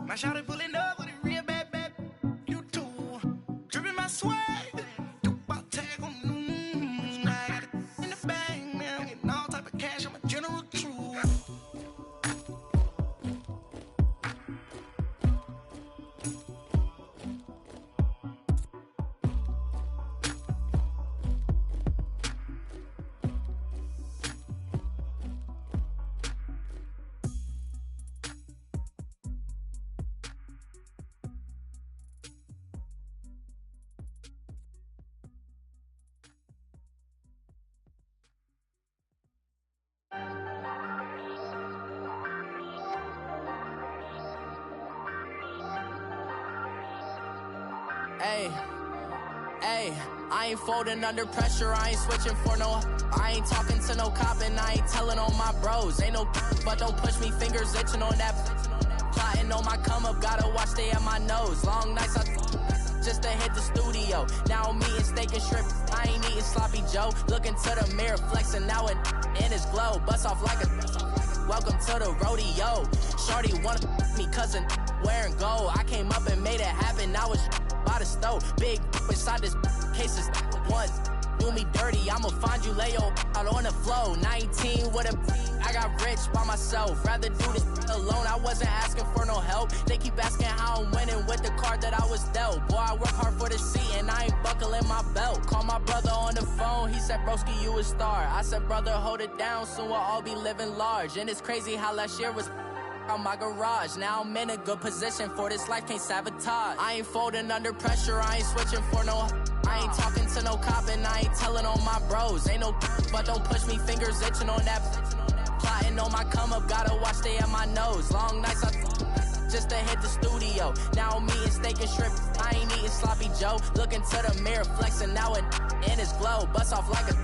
my shawty pulling up with a real bad, you too, dripping my swag. Ayy, I ain't folding under pressure, I ain't switching for no. I ain't talking to no cop and I ain't telling on my bros. Ain't no but don't push me, fingers itching on that. Plotting on my come up, gotta watch they at my nose. Long nights I just to hit the studio. Now I'm eating steak and shrimp, I ain't eating sloppy Joe. Looking to the mirror, flexing now it in his glow. Bust off like a welcome to the rodeo. Shorty wanna me cousin wearing gold. I came up and made it happen, now it's by the stove. Big inside this cases once do me dirty, I'ma find you lay out on the floor. 19 with a I got rich by myself, rather do this alone. I wasn't asking for no help, they keep asking how I'm winning with the card that I was dealt. Boy, I work hard for the seat and I ain't buckling my belt. Call my brother on the phone, he said broski you a star. I said brother hold it down, soon we'll all be living large. And it's crazy how last year was on my garage. Now I'm in a good position for this life, can't sabotage. I ain't folding under pressure, I ain't switching for no. I ain't talking to no cop and I ain't telling on my bros. Ain't no but don't push me, fingers itching on that. Plotting on my come up, gotta watch they at my nose. Long nights I just to hit the studio. Now I'm eating steak and shrimp, I ain't eating sloppy Joe. Looking to the mirror, flexing now it in his glow. Bust off like a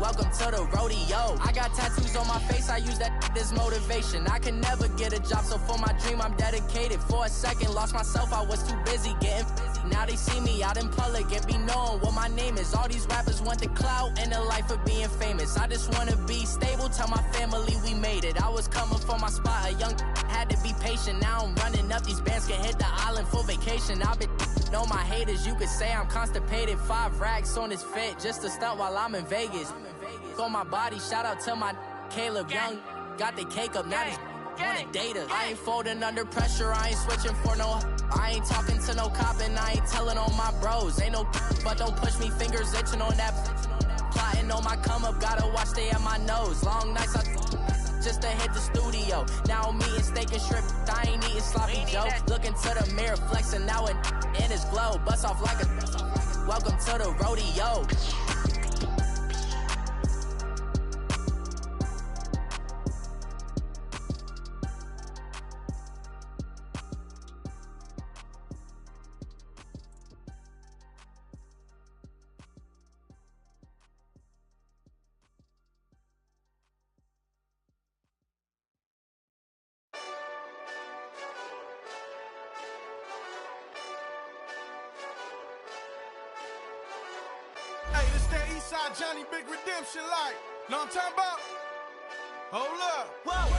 welcome to the rodeo. I got tattoos on my face, I use that as motivation. I can never get a job, so for my dream I'm dedicated. For a second, lost myself, I was too busy getting busy. Now they see me out in public and be knowing what my name is. All these rappers want the clout and the life of being famous. I just wanna be stable, tell my family we made it. I was coming for my spot, a young had to be patient. Now I'm running up, these bands can hit the island for vacation. I've been know my haters, you could say I'm constipated. 5 racks on his fit, just to stunt while I'm in Vegas. On my body, shout out to my Caleb Young. Got the cake up, now these wanna date us. I ain't folding under pressure, I ain't switching for no. I ain't talking to no cop and I ain't telling on my bros. Ain't no but don't push me, fingers itching on that. Plotting on my come up, gotta watch they at my nose. Long nights I just to hit the studio. Now I'm eating steak and shrimp, I ain't eating sloppy Joe. Looking to the mirror, flexing now it in his glow. Bust off like a welcome to the rodeo. Hey, this that Eastside Johnny Big Redemption like. Know what I'm talking about? Hold up. Whoa.